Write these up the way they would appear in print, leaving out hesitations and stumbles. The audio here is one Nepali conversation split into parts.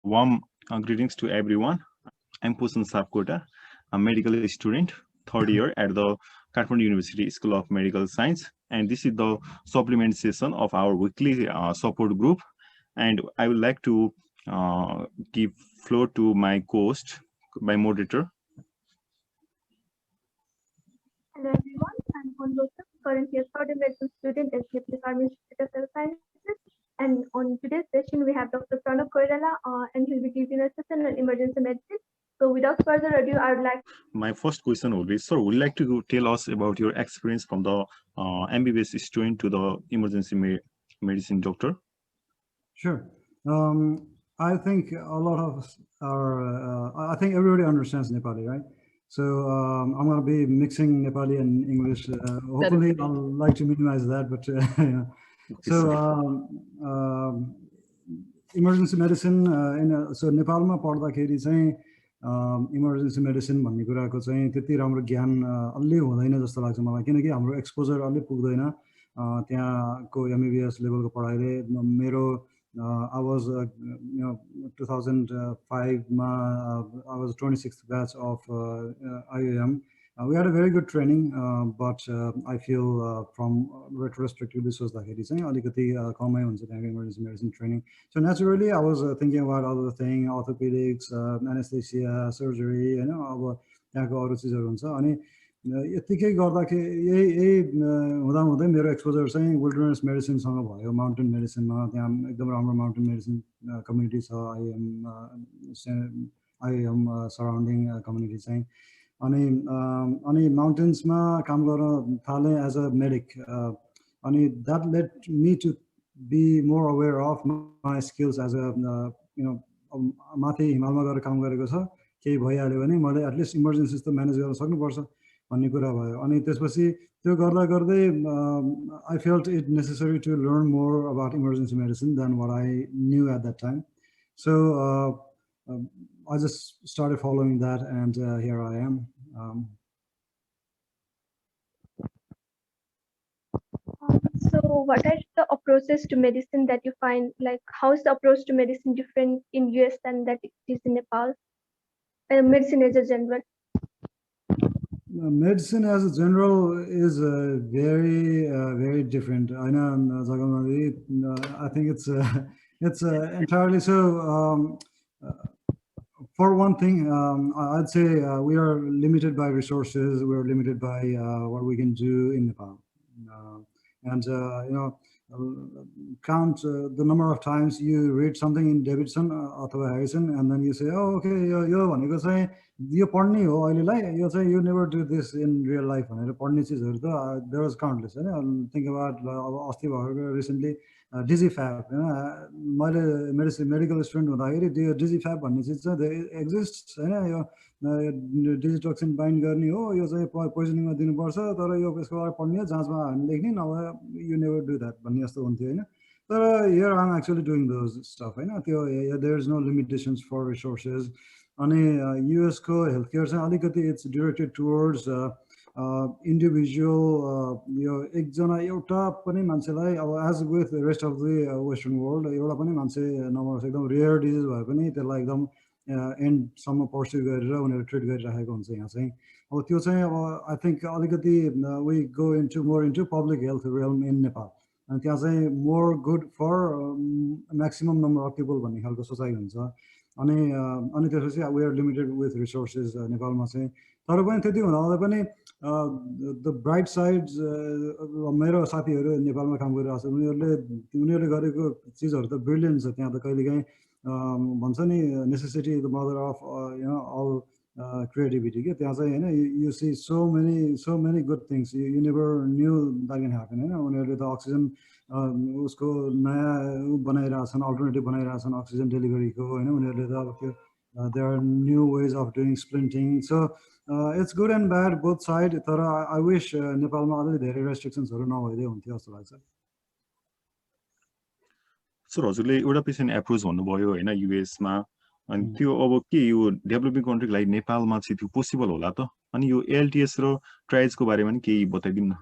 Warm greetings to everyone. I'm Pusan Sapkota, a medical student, third year at the Kathmandu University School of Medical Science. And this is the supplement session of our weekly support group. And I would like to give floor to my co-host, my moderator. Hello everyone, I'm Honbosa, currently a third year medical student at Scapular Manipulation of Cell Sciences. And on today's session, we have Dr. Pranav Koirala, and he'll be giving a session on emergency medicine. So without further ado, I would like... My first question would be, sir, would you like to tell us about your experience from the MBBS student to the emergency medicine doctor? Sure. I think a lot of us are, I think everybody understands Nepali, right? So I'm going to be mixing Nepali and English. Hopefully, I'd like to minimize that, but yeah. So emergency medicine, so नेपालमा पढ्दाखेरि चाहिँ इमर्जेन्सी मेडिसिन भन्ने कुराको चाहिँ त्यति राम्रो ज्ञान अलि हुँदैन जस्तो लाग्छ मलाई, किनकि हाम्रो एक्सपोजर अलि पुग्दैन त्यहाँको एमबीबीएस लेभलको पढाइले. मेरो I was 2005 I was 26th batch of IAM. We had a very good training, but I feel from retrospectively सोच्दाखेरि चाहिँ अलिकति कमै हुन्छ त्यहाँको emergency medicine training. So naturally I was thinking about other things, orthopedics, anesthesia, surgery, you know, अब त्यहाँको अरू चिजहरू हुन्छ. अनि यतिकै गर्दाखेरि यही हुँदाहुँदै मेरो एक्सपोजर चाहिँ विल्डरनेस मेडिसिनसँग भयो. माउन्टेन मेडिसिनमा त्यहाँ एकदम राम्रो माउन्टेन मेडिसिन कम्युनिटी छ आइएम सराउन्डिङ कम्युनिटी चाहिँ. अनि माउन्टेन्समा काम गर्न थालेँ एज अ मेडिक. अनि that let me to be more aware of my skills as a माथि हिमालमा गएर काम गरेको छ, केही भइहाल्यो भने मैले एटलिस्ट इमर्जेन्सिज त म्यानेज गर्न सक्नुपर्छ भन्ने कुरा भयो. अनि त्यसपछि त्यो गर्दा गर्दै I felt it necessary to learn more about emergency medicine than what I knew at that time. So I just started following that, and here I am. So what are the approaches to medicine that you find, like how is the approach to medicine different in US than that it is in Nepal? Medicine as a general. Medicine as a general is very, very different. I know, I think it's entirely so. For one thing, I'd say we are limited by resources. We are limited by what we can do in Nepal, and you know, count the number of times you read something in Davidson or Harrison, and then you say, "Oh, okay, yo भनेको चाहिँ यो पढ्ने हो अहिलेलाई, यो चाहिँ you never do this in real life." भनेर पढ्ने चिजहरू त there was countless. हैन, think about अस्ति भर्खर recently DigiFab. मैले मेडिकल स्टुडेन्ट हुँदाखेरि त्यो DigiFab भन्ने चिज चाहिँ exists, हैन, यो डिजिटोक्सिन बाइन्ड गर्ने हो, यो चाहिँ पोइजनिङमा दिनुपर्छ, तर यो यसको बारे पढ्ने जाँचमा हामी लेख्ने, नभए यु नेभर डु द्याट भन्ने जस्तो हुन्थ्यो हैन. तर here I am actually doing those stuff हैन. त्यो there is no limitations for resources. अनि युएसको हेल्थ केयर चाहिँ अलिकति इट्स डिरेक्टेड टुवर्ड्स इन्डिभिजुअल. यो एकजना एउटा पनि मान्छेलाई अब as with rest of the western world एउटा पनि मान्छे नमर्छ, एकदम रेयर डिजिज भए पनि त्यसलाई एकदम एन्डसम्म पर्स्यु गरेर उनीहरू ट्रिट गरिराखेको हुन्छ यहाँ चाहिँ. अब त्यो चाहिँ अब आई थिङ्क अलिकति we go into more into public health realm in Nepal. अनि त्यहाँ चाहिँ more good for maximum number of people भन्ने खालको सोचाइ हुन्छ. अनि त्यसपछि we are limited with resources नेपालमा चाहिँ. तर पनि त्यति हुँदा पनि द ब्राइट साइड्स, मेरो साथीहरू नेपालमा काम गरिरहेको छ, उनीहरूले गरेको चिजहरू त ब्रिलियन्ट छ. त्यहाँ त कहिलेकाहीँ भन्छ नि necessity the mother of all creativity. त्यहाँ चाहिँ हैन, you see so many good things you never knew that can happen. हैन, उनीहरूले त अक्सिजन उसको नयाँ बनाइरहेछन्, अल्टरनेटिभ बनाइरहेछन् अक्सिजन डेलिभरीको, हैन. उनीहरूले त अब त्यो there are new ways of doing splinting. So it's good and bad both side. तर I wish नेपालमा अलि धेरै रेस्ट्रिक्सन्सहरू नभइदिए हुन्थ्यो जस्तो लाग्छ. सर हजुरले एउटा पेसेन्ट एप्रोच भन्नुभयो हैन युएसमा, अनि त्यो अब के यो डेभलपिङ कन्ट्री लाइक नेपालमा चाहिँ त्यो पोसिबल होला त? अनि यो एलटीएस र ट्रायल्सको बारेमा नि केही बताइदिनु न.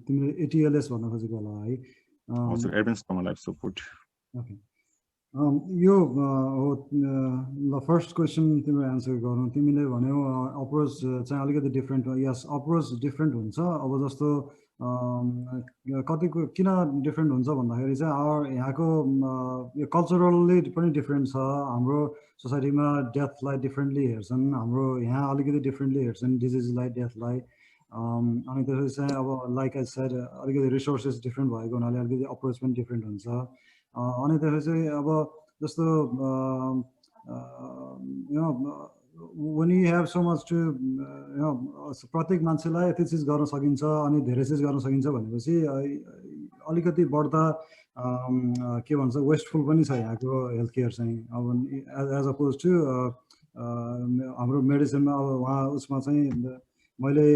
तिमीले एटीएलएस भन्न खोजेको होला है? हजुर, advance trauma life support. Okay. यो ल फर्स्ट क्वेसन तिम्रो एन्सर गरौँ तिमीले भन्यौ अप्रोच चाहिँ अलिकति डिफ्रेन्ट यस अप्रोच डिफ्रेन्ट हुन्छ अब जस्तो कतिको किन डिफ्रेन्ट हुन्छ भन्दाखेरि चाहिँ यहाँको यो कल्चरल्ली पनि डिफ्रेन्ट छ हाम्रो सोसाइटीमा डेथलाई डिफ्रेन्टली हेर्छन् हाम्रो यहाँ अलिकति डिफ्रेन्टली हेर्छन् डिजिजलाई डेथलाई अनि त्यसपछि चाहिँ अब लाइक आई सेड अलिकति रिसोर्सेस डिफ्रेन्ट भएको हुनाले अलिकति अप्रोच पनि डिफ्रेन्ट हुन्छ अनि त्यसपछि अब जस्तो when you have so much to प्रत्येक मान्छेलाई यति चिज गर्न सकिन्छ अनि धेरै चिज गर्न सकिन्छ भनेपछि अलिकति बढ्दा के भन्छ वेस्टफुल पनि छ यहाँको हेल्थ केयर चाहिँ अब एज अपोज टु हाम्रो मेडिसिनमा अब उहाँ उसमा चाहिँ मैले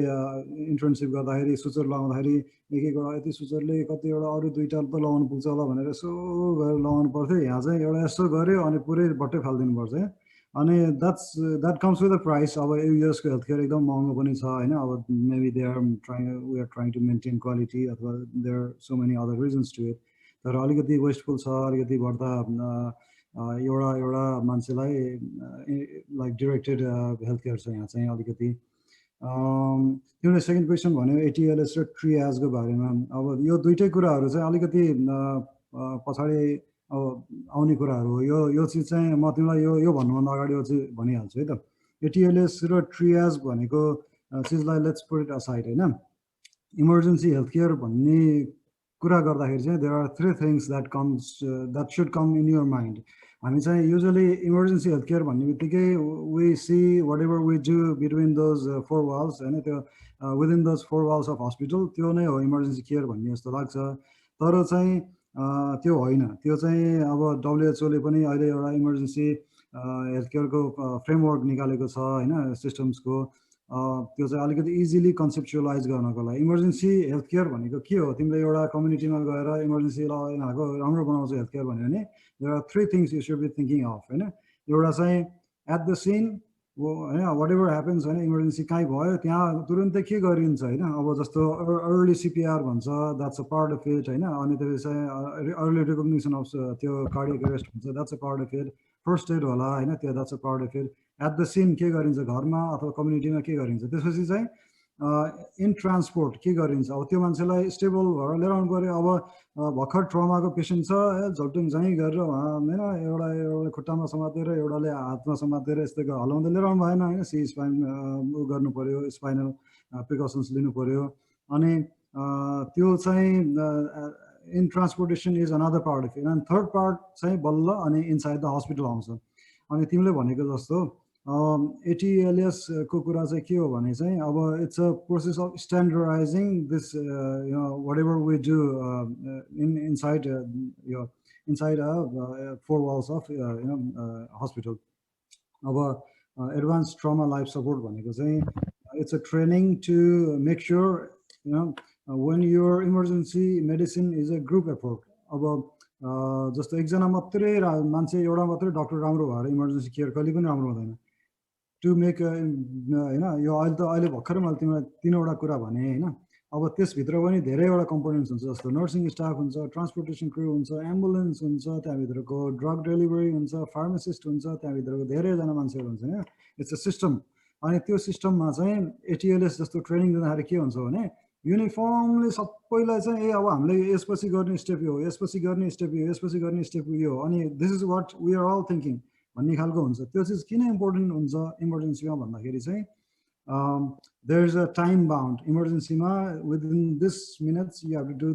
इन्टर्नसिप गर्दाखेरि सुचर लगाउँदाखेरि एक एकवटा यति सुचरले कतिवटा अरू दुईवटा त लगाउनु पुग्छ होला भनेर यसो गरेर लगाउनु पर्थ्यो यहाँ चाहिँ एउटा यसो गऱ्यो अनि पुरै बट्टै फालिदिनु पर्छ अनि that comes with the price अब युएसको हेल्थ केयर एकदम महँगो पनि छ होइन अब maybe we are trying to maintain quality अथवा there so many other reasons to it तर अलिकति वेस्टफुल छ अलिकति बढ्दा एउटा एउटा मान्छेलाई लाइक डिरेक्टेड हेल्थ केयर छ यहाँ चाहिँ अलिकति तिमीले सेकेन्ड क्वेसन भन्यो एटिएलएस र ट्रियाजको बारेमा अब यो दुइटै कुराहरू चाहिँ अलिकति पछाडि अब आउने कुराहरू हो यो चिज चाहिँ म तिमीलाई यो भन्नुभन्दा अगाडि यो चाहिँ भनिहाल्छु है त एटिएलएस र ट्रियाज भनेको चिजलाई लेट्स पुट इट असाइड होइन इमर्जेन्सी हेल्थ केयर भन्ने कुरा गर्दाखेरि चाहिँ there are three things that should come in your mind हामी चाहिँ युजली इमर्जेन्सी हेल्थ केयर भन्ने बित्तिकै we see whatever we do between those four walls होइन त्यो within those four walls of hospital त्यो नै हो इमर्जेन्सी केयर भन्ने जस्तो लाग्छ तर चाहिँ त्यो होइन त्यो चाहिँ अब डब्लुएचओले पनि अहिले एउटा इमर्जेन्सी हेल्थ केयरको फ्रेमवर्क निकालेको छ होइन सिस्टम्सको त्यो चाहिँ अलिकति इजिली कन्सेप्चुअलाइज गर्नको लागि इमर्जेन्सी हेल्थ केयर भनेको के हो तिमीले एउटा कम्युनिटीमा गएर इमर्जेन्सी यिनीहरूको राम्रो बनाउँछ हेल्थ केयर भन्यो भने there are three things you should be thinking of होइन एउटा चाहिँ एट द सिन होइन वाट एभर ह्यापन्स होइन इमर्जेन्सी कहीँ भयो त्यहाँ तुरुन्तै के गरिन्छ होइन अब जस्तो अर्ली सिपिआर भन्छ that's a part of it होइन अनि त्यसपछि चाहिँ अर्ली रिकग्निसन अफ त्यो कार्डियक एरेस्ट हुन्छ that's a part of it first aid होला होइन त्यो that's a part of it at the scene के गरिन्छ घरमा अथवा कम्युनिटीमा के गरिन्छ त्यसपछि चाहिँ इन ट्रान्सपोर्ट के गरिन्छ अब त्यो मान्छेलाई स्टेबल भएर लिएर आउनु पऱ्यो अब भर्खर ट्रमाको पेसेन्ट छ झल्टुङ झैँ गरेर होइन एउटा खुट्टामा समातेर एउटाले हातमा समातेर यस्तो हलाउँदै लिएर आउनु भएन होइन सी स्पाइन उ गर्नु पऱ्यो स्पाइनल प्रिकसन्स लिनु पऱ्यो अनि त्यो चाहिँ in transportation is another part of it and third part चाहिँ बल्ल अनि इनसाइड द हस्पिटल आउँछ अनि तिमीले भनेको जस्तो एटिएलएस को कुरा चाहिँ के हो भने चाहिँ अब it's a process of standardising this whatever we do inside four walls of hospital अब एडभान्स ट्रमा लाइफ सपोर्ट भनेको चाहिँ it's a training to make sure when your emergency medicine is a group effort अब जस्तो एकजना मात्रै मान्छे एउटा मात्रै डक्टर राम्रो भएर इमर्जेन्सी केयर कहिले पनि राम्रो हुँदैन टु मेक होइन यो अहिले भर्खरै मैले तिमीलाई तिनवटा कुरा भने होइन अब त्यसभित्र पनि धेरैवटा कम्पोनेन्ट्स हुन्छ जस्तो नर्सिङ स्टाफ हुन्छ ट्रान्सपोर्टेसन क्रू हुन्छ एम्बुलेन्स हुन्छ त्यहाँभित्रको ड्रग डेलिभरी हुन्छ फार्मासिस्ट हुन्छ त्यहाँभित्रको धेरैजना मान्छेहरू हुन्छ होइन इट्स अ सिस्टम अनि त्यो सिस्टममा चाहिँ एटिएलएस जस्तो ट्रेनिङ दिँदाखेरि के हुन्छ भने युनिफर्मली सबैलाई चाहिँ अब हामीले यसपछि गर्ने स्टेप यो यसपछि गर्ने स्टेप यो यसपछि गर्ने स्टेप यो अनि this is what we are all thinking भन्ने खालको हुन्छ त्यो चिज किन इम्पोर्टेन्ट हुन्छ इमर्जेन्सीमा भन्दाखेरि चाहिँ there is a time bound इमर्जेन्सीमा within this minutes you have to do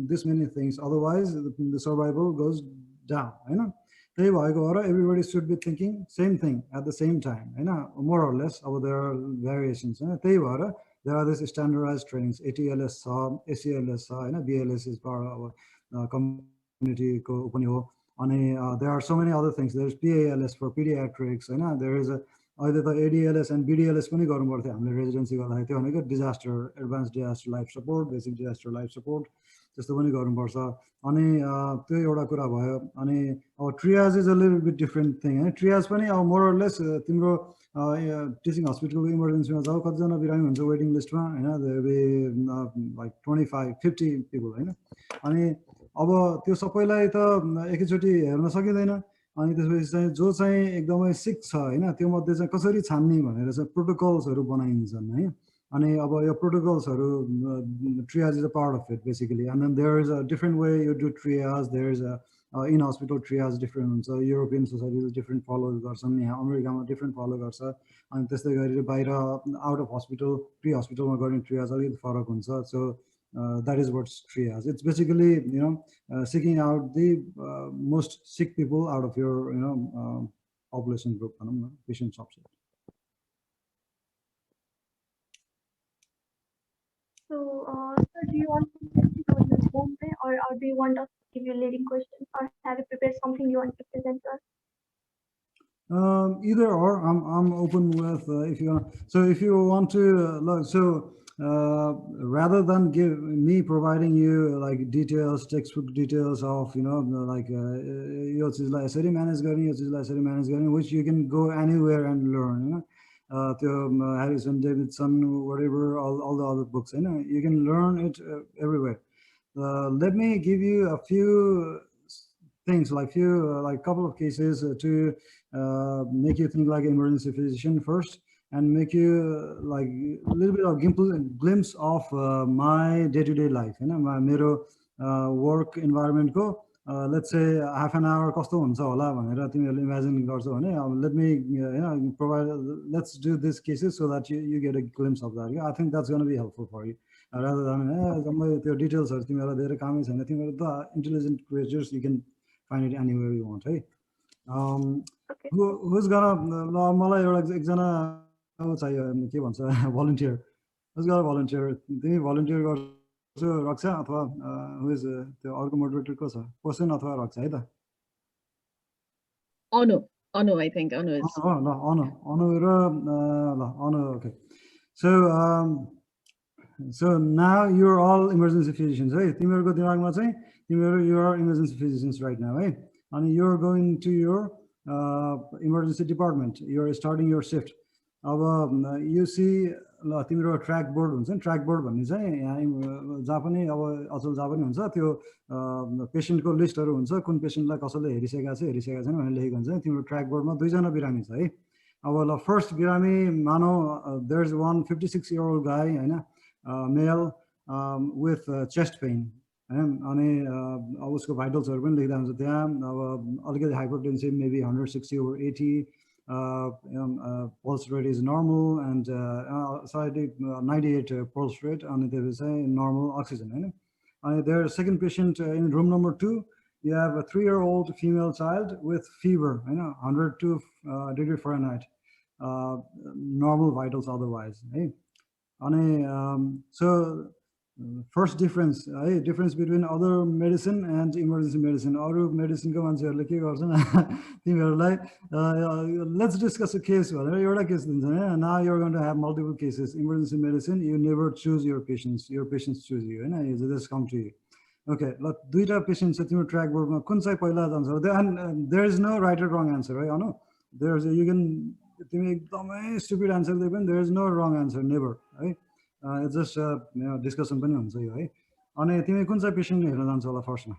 this many things otherwise the survival goes down होइन त्यही भएको भएर everybody should be thinking same thing at the same time होइन मोर अर लेस अब देयर आर भेरिएसन्स होइन त्यही भएर there are this standardise trainings ATLS छ एसिएलएस छ होइन बिएलएस इज पार्ट अब कम्युनिटीको पनि हो अनि there are so many other things there is PALS for paediatrics होइन देयर इज अहिले त एडिएलएस एन्ड बिडिएलएस पनि गर्नु पर्थ्यो हामीले रेजिडेन्सी गर्दाखेरि त्यो भनेको disaster advance disaster life support basic disaster life support त्यस्तो पनि गर्नुपर्छ अनि त्यो एउटा कुरा भयो अनि अब ट्रियाज is a little beet different thing होइन ट्रियाज पनि अब मोरलेस तिम्रो टिचिङ हस्पिटलको इमर्जेन्सीमा जाऊ कतिजना बिरामी हुन्छ वेटिङ लिस्टमा होइन लाइक 25-50 पिपल होइन अनि अब त्यो सबैलाई त एकैचोटि हेर्न सकिँदैन अनि त्यसपछि चाहिँ जो चाहिँ एकदमै सिक छ होइन त्यो मध्ये चाहिँ कसरी छान्ने भनेर चाहिँ प्रोटोकल्सहरू बनाइन्छन् है अनि अब यो प्रोटोकल्सहरू triage is a part of it basically and then there is a different way you do triage there is a in hospital triage different हुन्छ European societies different follow गर्छन् यहाँ अमेरिकामा different follow गर्छ अनि त्यस्तै गरी बाहिर out of hospital pre hospitalमा गर्ने triage अलिकति फरक हुन्छ so that is what's triage it's basically seeking out the most sick people out of your population group patient subset. So, sir, do you want to present on your own way, or do you want us to give you leading questions, or have you prepared something you want to present to us? Either or, I'm open with if you want. So if you want to look, so rather than give me providing you like details, textbook details of like यो चिजलाई यसरी म्यानेज गर्ने यो चिजलाई यसरी म्यानेज गर्ने which you can go anywhere and learn त्यो Harrison Davidson whatever all the other books you can learn it everywhere. Let me give you a few things like couple of cases to make you think like an emergency physician first and make you like a little bit of glimpse of my day-to-day life my मेरो work environment को let's say half an hour कस्तो हुन्छ होला भनेर तिमीहरुले imagine गर्छौ भने let me provide let's do these cases so that you get a glimpse of that. I think that's going to be helpful for you rather than your details are तिमीहरुलाई धेरै कामै छैन तिमीहरु त intelligent creatures you can find it anywhere you want hey Okay. who's gonna मलाई एउटा एकजना चाहियो के भन्छ volunteer who's gonna volunteer तिमी volunteer गर्छौ रक्षा अथवा who is त्यो अर्को मोडरेटर को छ पोसन अथवा रक्षा है त Anu I think Anu is Anu र okay so now you're all emergency physicians है तिमीहरुको दिमागमा चाहिँ you are emergency physicians right now hey and you're going to your emergency department you're starting your shift अब you see ल तिम्रो ट्र्याक बोर्ड हुन्छ नि ट्र्याक बोर्ड भन्ने चाहिँ यहाँ जहाँ पनि अब अचल जहाँ पनि हुन्छ त्यो पेशेन्टको लिस्टहरु हुन्छ कुन पेशेन्टलाई कसैले हेरिसकेका छैन भनेर लेखेको हुन्छ तिम्रो ट्र्याक बोर्डमा दुईजना बिरामी छ है अब ल फर्स्ट बिरामी मानौ there is one 56-year-old guy हैन male with chest pain अनि अब उसको भाइटल्सहरु पनि लेख्दा हुन्छ त्यहाँ अब अलिकति hypertensive maybe 160/80 pulse rate is normal and slightly 98 pulse rate and there is a normal oxygen and there second patient in room number 2 you have a 3-year-old female child with fever 102 degree Fahrenheit normal vitals otherwise and so first difference between other medicine and emergency medicine अरु medicine को मान्छेहरुले के गर्छन् तिमीहरुलाई let's discuss a case भनेर एउटा केस दिन्छ हैन now you're going to have multiple cases emergency medicine you never choose your patients choose you हैन they just come to you okay ल दुईटा पेशेन्ट छ तिम्रो ट्र्याक बोर्डमा कुन चाहिँ पहिला जान्छ and there is no right or wrong answer right no there's you can तिमी एकदमै stupid answer दिए पनि there is no wrong answer never right it's just discussion पनि हुन्छ यो है अनि तिमी कुन चाहिँ पेशेन्ट हेर्न जान्छौ होला फर्स्टमा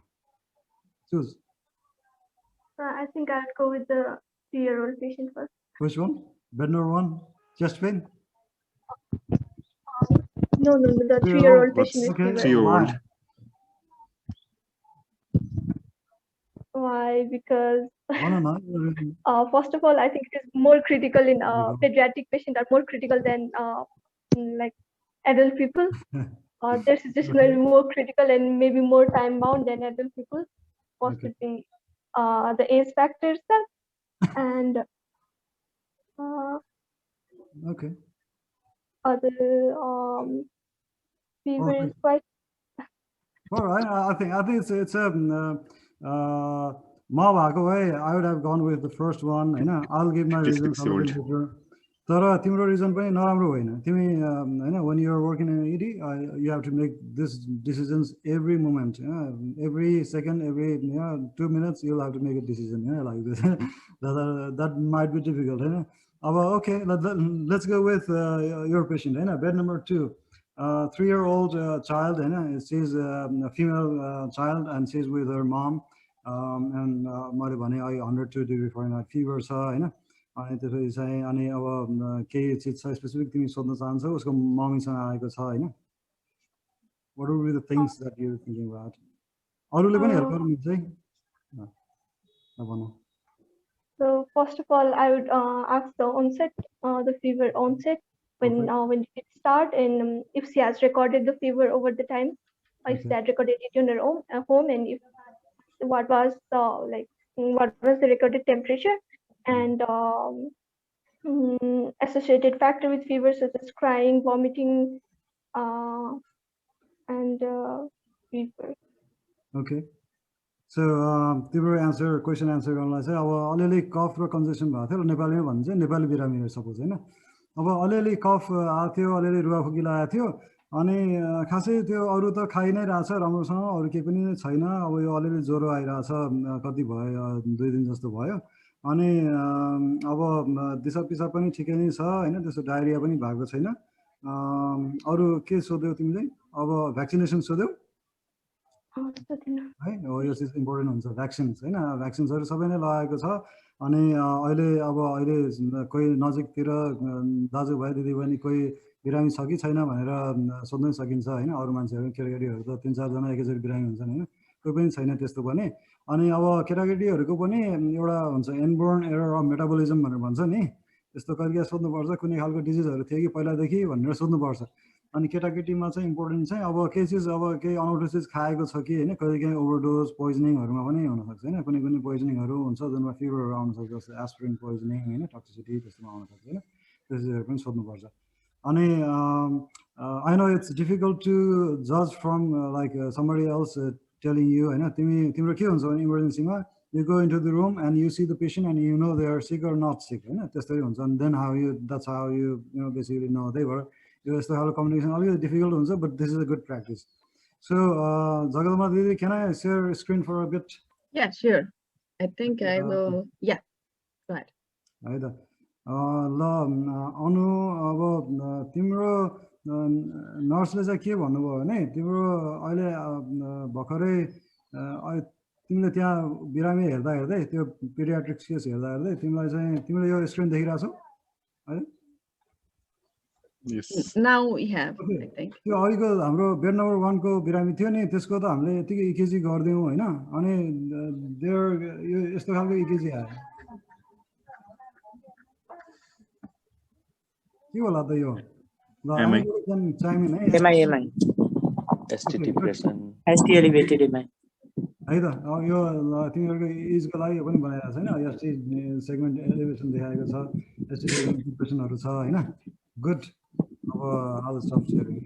choose I think I'll go with the 3-year-old patient first. Which one? Bed number 1 chest pain? No, the 3-year-old patient okay. with fever. 3-year-old. Why? Because no. first of all I think it is more critical in pediatric patients are more critical than like adult people. Their situation will be more critical and maybe more time bound than adult people. Possibly the age factor itself and okay. Other fever is quite. All right, I think it's a ma bhako way I would have gone with the first one I'll give my reasons later. तर तिम्रो reason पनि नराम्रो होइन तिमी when you are working in an ED you have to make these decisions every moment every second every 2 minutes you'll have to make a decision like this that might be difficult okay let's go with your patient bed number 2 3-year-old child, and she's a female child, and she's with her mom. And मैले भने अहिले 102 degree Fahrenheit fever छ हैन अनि त्यसपछि चाहिँ अनि अब केही चिज छ स्पेसिफिक तिमी सोध्न चाहन्छौ उसको मम्मीसँग आएको छ हैन what would be the things that you're thinking about अरूले पनि हेल्प गर्नुहुन्छ है भन So first of all, I would ask the onset, the fever onset, when did it start, and if she has recorded the fever over the time, or if she had recorded it in her home, and if what was the recorded temperature, and associated factor with fever such as crying, vomiting, and fever. Okay. So तिम्रो answer question answer गर्नलाई चाहिँ अब अलिअलि कफ र कन्जेसन भएको थियो र नेपालीमा भन्नु चाहिँ नेपाली बिरामीहरू सपोज हैन अब अलिअलि कफ आएको थियो अलिअलि रुवाखोकी लागेको थियो अनि खासै त्यो अरू त खाइ नै रहेछ राम्रोसँग अरू केही पनि छैन अब यो अलिअलि ज्वरो आइरहेछ कति भयो 2 दिन जस्तो भयो अनि अब दिशा पिसाब पनि ठिकै नै छ हैन त्यसो डायरिया पनि भएको छैन अरू के सोध्यौ तिमीले अब भ्याक्सिनेसन सोध्यौ है हो यो चाहिँ इम्पोर्टेन्ट हुन्छ भ्याक्सिन्स हैन भ्याक्सिन्सहरु सबै नै लगाएको छ अनि अहिले कोही नजिकतिर दाजुभाइ दिदीबहिनी कोही बिरामी छ कि छैन भनेर सोध्न सकिन्छ हैन अरू मान्छेहरु केटाकेटीहरु त 3-4 जना एकैचोटी बिरामी हुन्छन् हैन कोही पनि छैन त्यस्तो पनि अनि अब केटाकेटीहरुको पनि एउटा हुन्छ इनबोर्न एरर अफ मेटाबोलिजम भनेर भन्छ नि त्यस्तो कहिले सोध्नु पर्छ कुनै खालको डिजिजहरु थियो कि पहिलादेखि भनेर सोध्नु पर्छ अनि केटाकेटीमा चाहिँ इम्पोर्टेन्ट चाहिँ अब केही चिज अब केही अनौठो चिज खाएको छ कि हैन कहिलेकाहीँ ओभरडोज पोइजनिङहरुमा पनि हुन सक्छ हैन कुनै कुनै पोइजनिङहरु हुन्छ जुनमा फिभरहरु आउन सक्छ जस्तै एस्पिरिन पोइजनिङ हैन टक्सिसिटी त्यस्तोमा आउन सक्छ हैन त्यसहरु पनि सोध्नु पर्छ अनि I know it's difficult to judge from somebody else telling you हैन तिम्रो के हुन्छ भने इमर्जेन्सीमा you go into the room and you see the patient and you know they are sick or not sick हैन त्यस्तै हुन्छ and then that's how you basically know they were यस्तो खालको कम्युनिकेसन अलिकति डिफिकल्ट हुन्छ but this is a good practice so Jagadamba Didi, can I share screen for a bit? Yeah, sure. I think I will. Yeah, go ahead. है त ल अनु अब तिम्रो नर्सले चाहिँ के भन्नुभयो भने तिम्रो अहिले भर्खरै तिमीले त्यहाँ बिरामी हेर्दा हेर्दै त्यो पेडियाट्रिक्स केस हेर्दा हेर्दै तिमीलाई चाहिँ तिमीले यो स्क्रिन देखिरहेछौ है Yes. Now we have, I think. त्यो अहिलेको हाम्रो बेड नम्बर 1 को बिरामी थियो नि त्यसको त हामीले यतिकै इकेजी गर्दियौ हैन अनि देयर यो यस्तो खालको इकेजी आयो के होला त यो ल हामी टाइम नै MI ST depression ST elevated MI है त यो तिमीहरुको एजको लागि पनि बनाएको छैन एसटी सेगमेन्ट एलिभेसन देखाएको छ एसटी सेगमेन्ट डिप्रेसनहरु छ हैन गुड अब I'll stop sharing.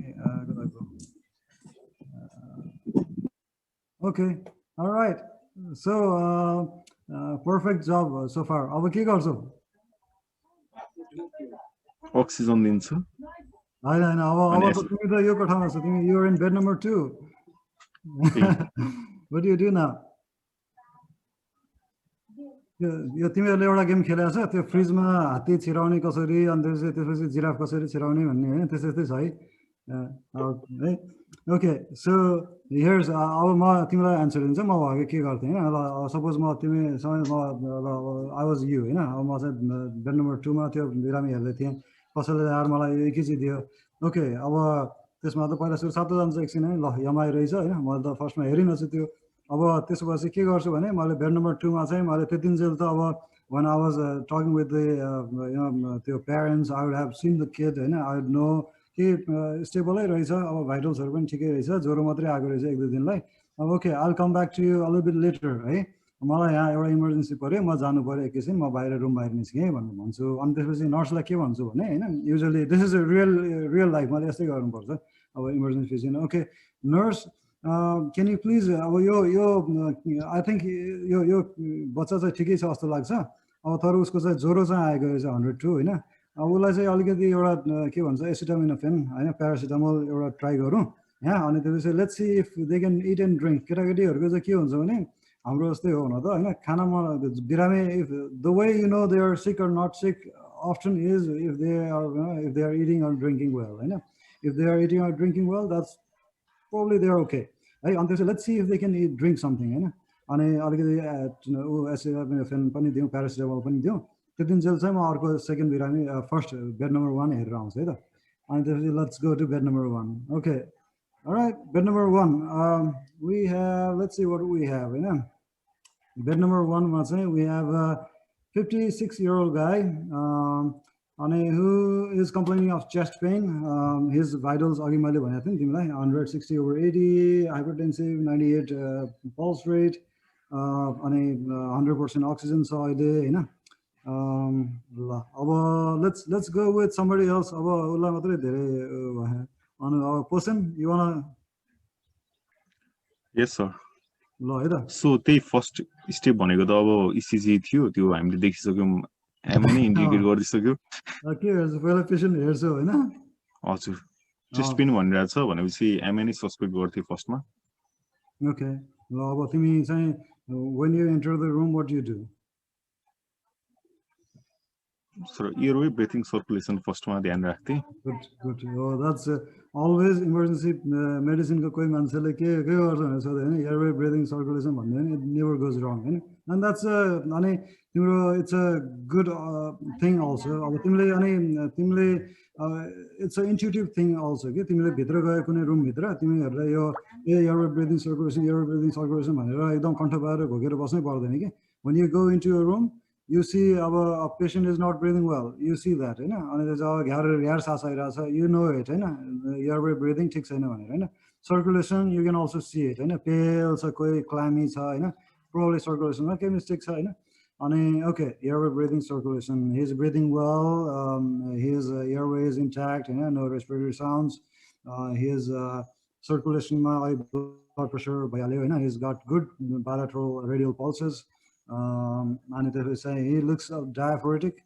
Okay, all right. So perfect job so far. अब के गर्छौ? Oxygen दिन्छु. हैन अब तिमी त यो कोठामा छौ तिमी you are in bed number 2. What do you do now? यो तिमीहरुले एउटा गेम खेलेको छ त्यो फ्रिजमा हात्ती छिराउने कसरी अनि त्यसपछि जिराफ कसरी छिराउने भन्ने हैन त्यस्तै छ है ओके सो हियर्स अब म तिमीलाई आन्सर दिन्छु म भएको के गर्थे हैन ल सपोज म तिमीसँग I was you हैन अब म चाहिँ बेड नम्बर 2 मा त्यो बिरामी हेर्दै थिएँ कसैले यार मलाई यो एकैचोटि दियो ओके अब त्यसमा त पहिला सुरु सातो जान्छ एकछिन है ल यमाइ रहेछ हैन मैले त फर्स्टमा हेरिनछु त्यो अब त्यसपछि के गर्छु भने मैले बेड नम्बर 2 मा चाहिँ मैले त्यतिन्जेल त अब when I was talking with the त्यो parents I would have seen the kid हैन I would know कि स्टेबलै रहेछ अब भाइटल्सहरु पनि ठिकै रहेछ ज्वरो मात्रै आएको रहेछ 1-2 दिनलाई अब okay I'll come back to you a little bit later है मलाई यहाँ एउटा इमर्जेन्सी पर्यो म जानु पर्यो एकैछिन म बाहिर रुम बाहिर निस्केँ भनेर भन्छु अनि त्यसपछि नर्सलाई के भन्छु भने हैन usually this is a real life मैले यस्तै गर्नुपर्छ अब emergency patient okay nurse can you please अब यो I think यो बच्चा चाहिँ ठिकै छ जस्तो लाग्छ अब तर उसको चाहिँ ज्वरो चाहिँ आएको रहेछ 102 हैन अब उसलाई चाहिँ अलिकति एउटा के भन्छ एसिटामिनोफेन हैन प्यारासिटामोल एउटा ट्राई गरौँ यहाँ अनि त्यसपछि let's see if they can eat and drink केटाकेटीहरुको चाहिँ के हुन्छ भने हाम्रो जस्तै हो न त हैन खानामा बिरामी if the way you know they are sick or not sick often is if they are eating or drinking well हैन If they are eating or drinking well, that's probably they're okay. Right? And so let's see if they can eat, drink something. And acetaminophen पनि दिउँ, paracetamol पनि दिउँ. त्यो दिन चाहिँ म अर्को second बिरामी first bed number 1 हेरेर आउँछु है त. अनि त्यसपछि let's go to bed number 1. Okay. All right, bed number 1. We have, let's see what we have. You know? Bed number 1 we have a 56-year-old guy who is complaining of chest pain. His vitals are 160/80, hypertensive, 98 pulse rate, 100% oxygen. So I did, you know. Let's go with somebody else. Person, you wanna? Yes, sir. So त्यही फर्स्ट स्टेप भनेको त अब इसिजी थियो, त्यो हामीले देखिसक्यौँ, एमएनए इन्डिकेट गरिसक्यो। के हेर्छ पहिला पेशेन्ट हेर्छ हैन? हजुर, चेस्ट पेन भनिरहेको छ भनेपछि एमएनए सस्पेक्ट गर्थ्यो फर्स्टमा। ओके, ल अब तिमी चाहिँ when you enter the room, what do you do? So airway, breathing, circulation फर्स्टमा ध्यान राख्थे। Good. Oh, that's always emergency medicine को कोही मान्छेले के गर्छ भने सोध्यो हैन, airway, breathing, circulation भन्ने हैन, it never goes wrong हैन. And that's अनि तिम्रो it's a good thing also. अब तिमीले it's an intuitive thing also के तिमीले भित्र गए कुनै रुम भित्र तिमीहरुलाई यो airway, breathing, circulation भनेर एकदम कण्ठ बाहिर घोकेर बस्नै पर्दैन के. When you go into a room, you see a patient is not breathing well. You see that, you know, and there's you know it, you know, airway breathing takes, you know, circulation, you can also see it, you know, pale, so clammy, you know, probably circulation, okay, mistakes, you know, and okay, airway breathing, circulation, he's breathing well, his airway is intact, you know, no respiratory sounds, his circulation, blood pressure, you know, he's got good bilateral radial pulses. And if say he looks diaphoretic,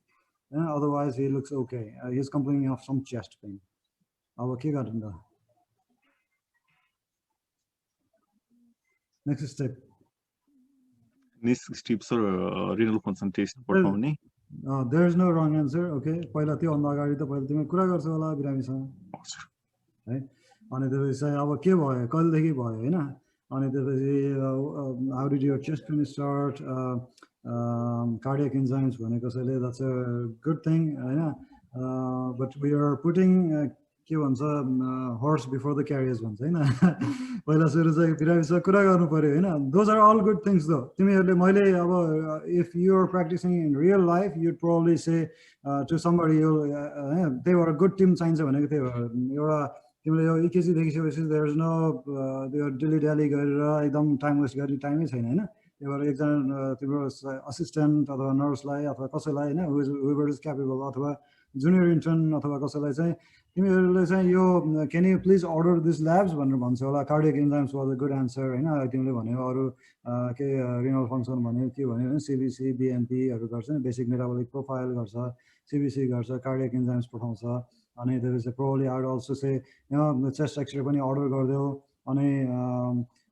otherwise he looks okay. He's complaining of some chest pain. Next step. Next step, sir, renal function test performing. There is no wrong answer. Okay. पहिला त्यो भन्दा अगाडि त पहिला तिमी कुरा गर्छौ होला बिरामीसँग है अनि त्यसपछि चाहिँ अब के भयो कहिलेदेखि भयो हैन अनि त्यसपछि how did your chest pain start, cardiac enzymes भने कसैले, that's a good thing हैन, but we are putting के भन्छ horse before the carriage भन्छ हैन पहिला सुरु चाहिँ बिरामीसँग कुरा गर्नु पर्यो हैन. Those are all good things though. तिमीहरुले मैले अब if you are practicing in real life, you'd probably say to somebody, they were a good team चाहिन्छ भनेको त्यही भएर एउटा तिमीले यो EKG देखिसकेपछि there is no त्यो dilly dally गरेर एकदम टाइम वेस्ट गर्ने टाइमै छैन हैन. त्यही भएर एकजना तिम्रो असिस्टेन्ट अथवा नर्सलाई अथवा कसैलाई हैन whoever is capable अथवा जुनियर इन्टर्न अथवा कसैलाई चाहिँ तिमीहरुले चाहिँ यो can you please order this labs भनेर भन्छ होला. Cardiac enzymes was a good answer हैन. तिमीले भन्यो अरु के रिनल फंक्सन भन्यो के भन्यो हैन, सीबीसी बीएमपी हरु गर्छ नि, बेसिक मेटाबोलिक प्रोफाइल गर्छ, सीबीसी गर्छ, कार्डियक एन्जाइम्स पठाउँछ. अनि there is probably I would also say, you know, chest x-ray पनि order गरिदेऊ अनि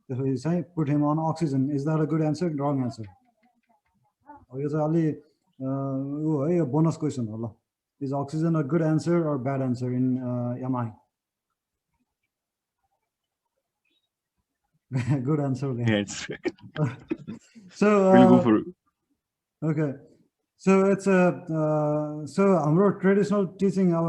त्यसपछि चाहिँ put him on oxygen. Is that a good answer? Wrong answer. यो चाहिँ अलि उ है, यो बोनस क्वेशन हो ल. Is oxygen a good answer or bad answer in MI? Good answer. Yes. So we'll go for okay. So it's so हाम्रो ट्रेडिसनल टिचिङ अब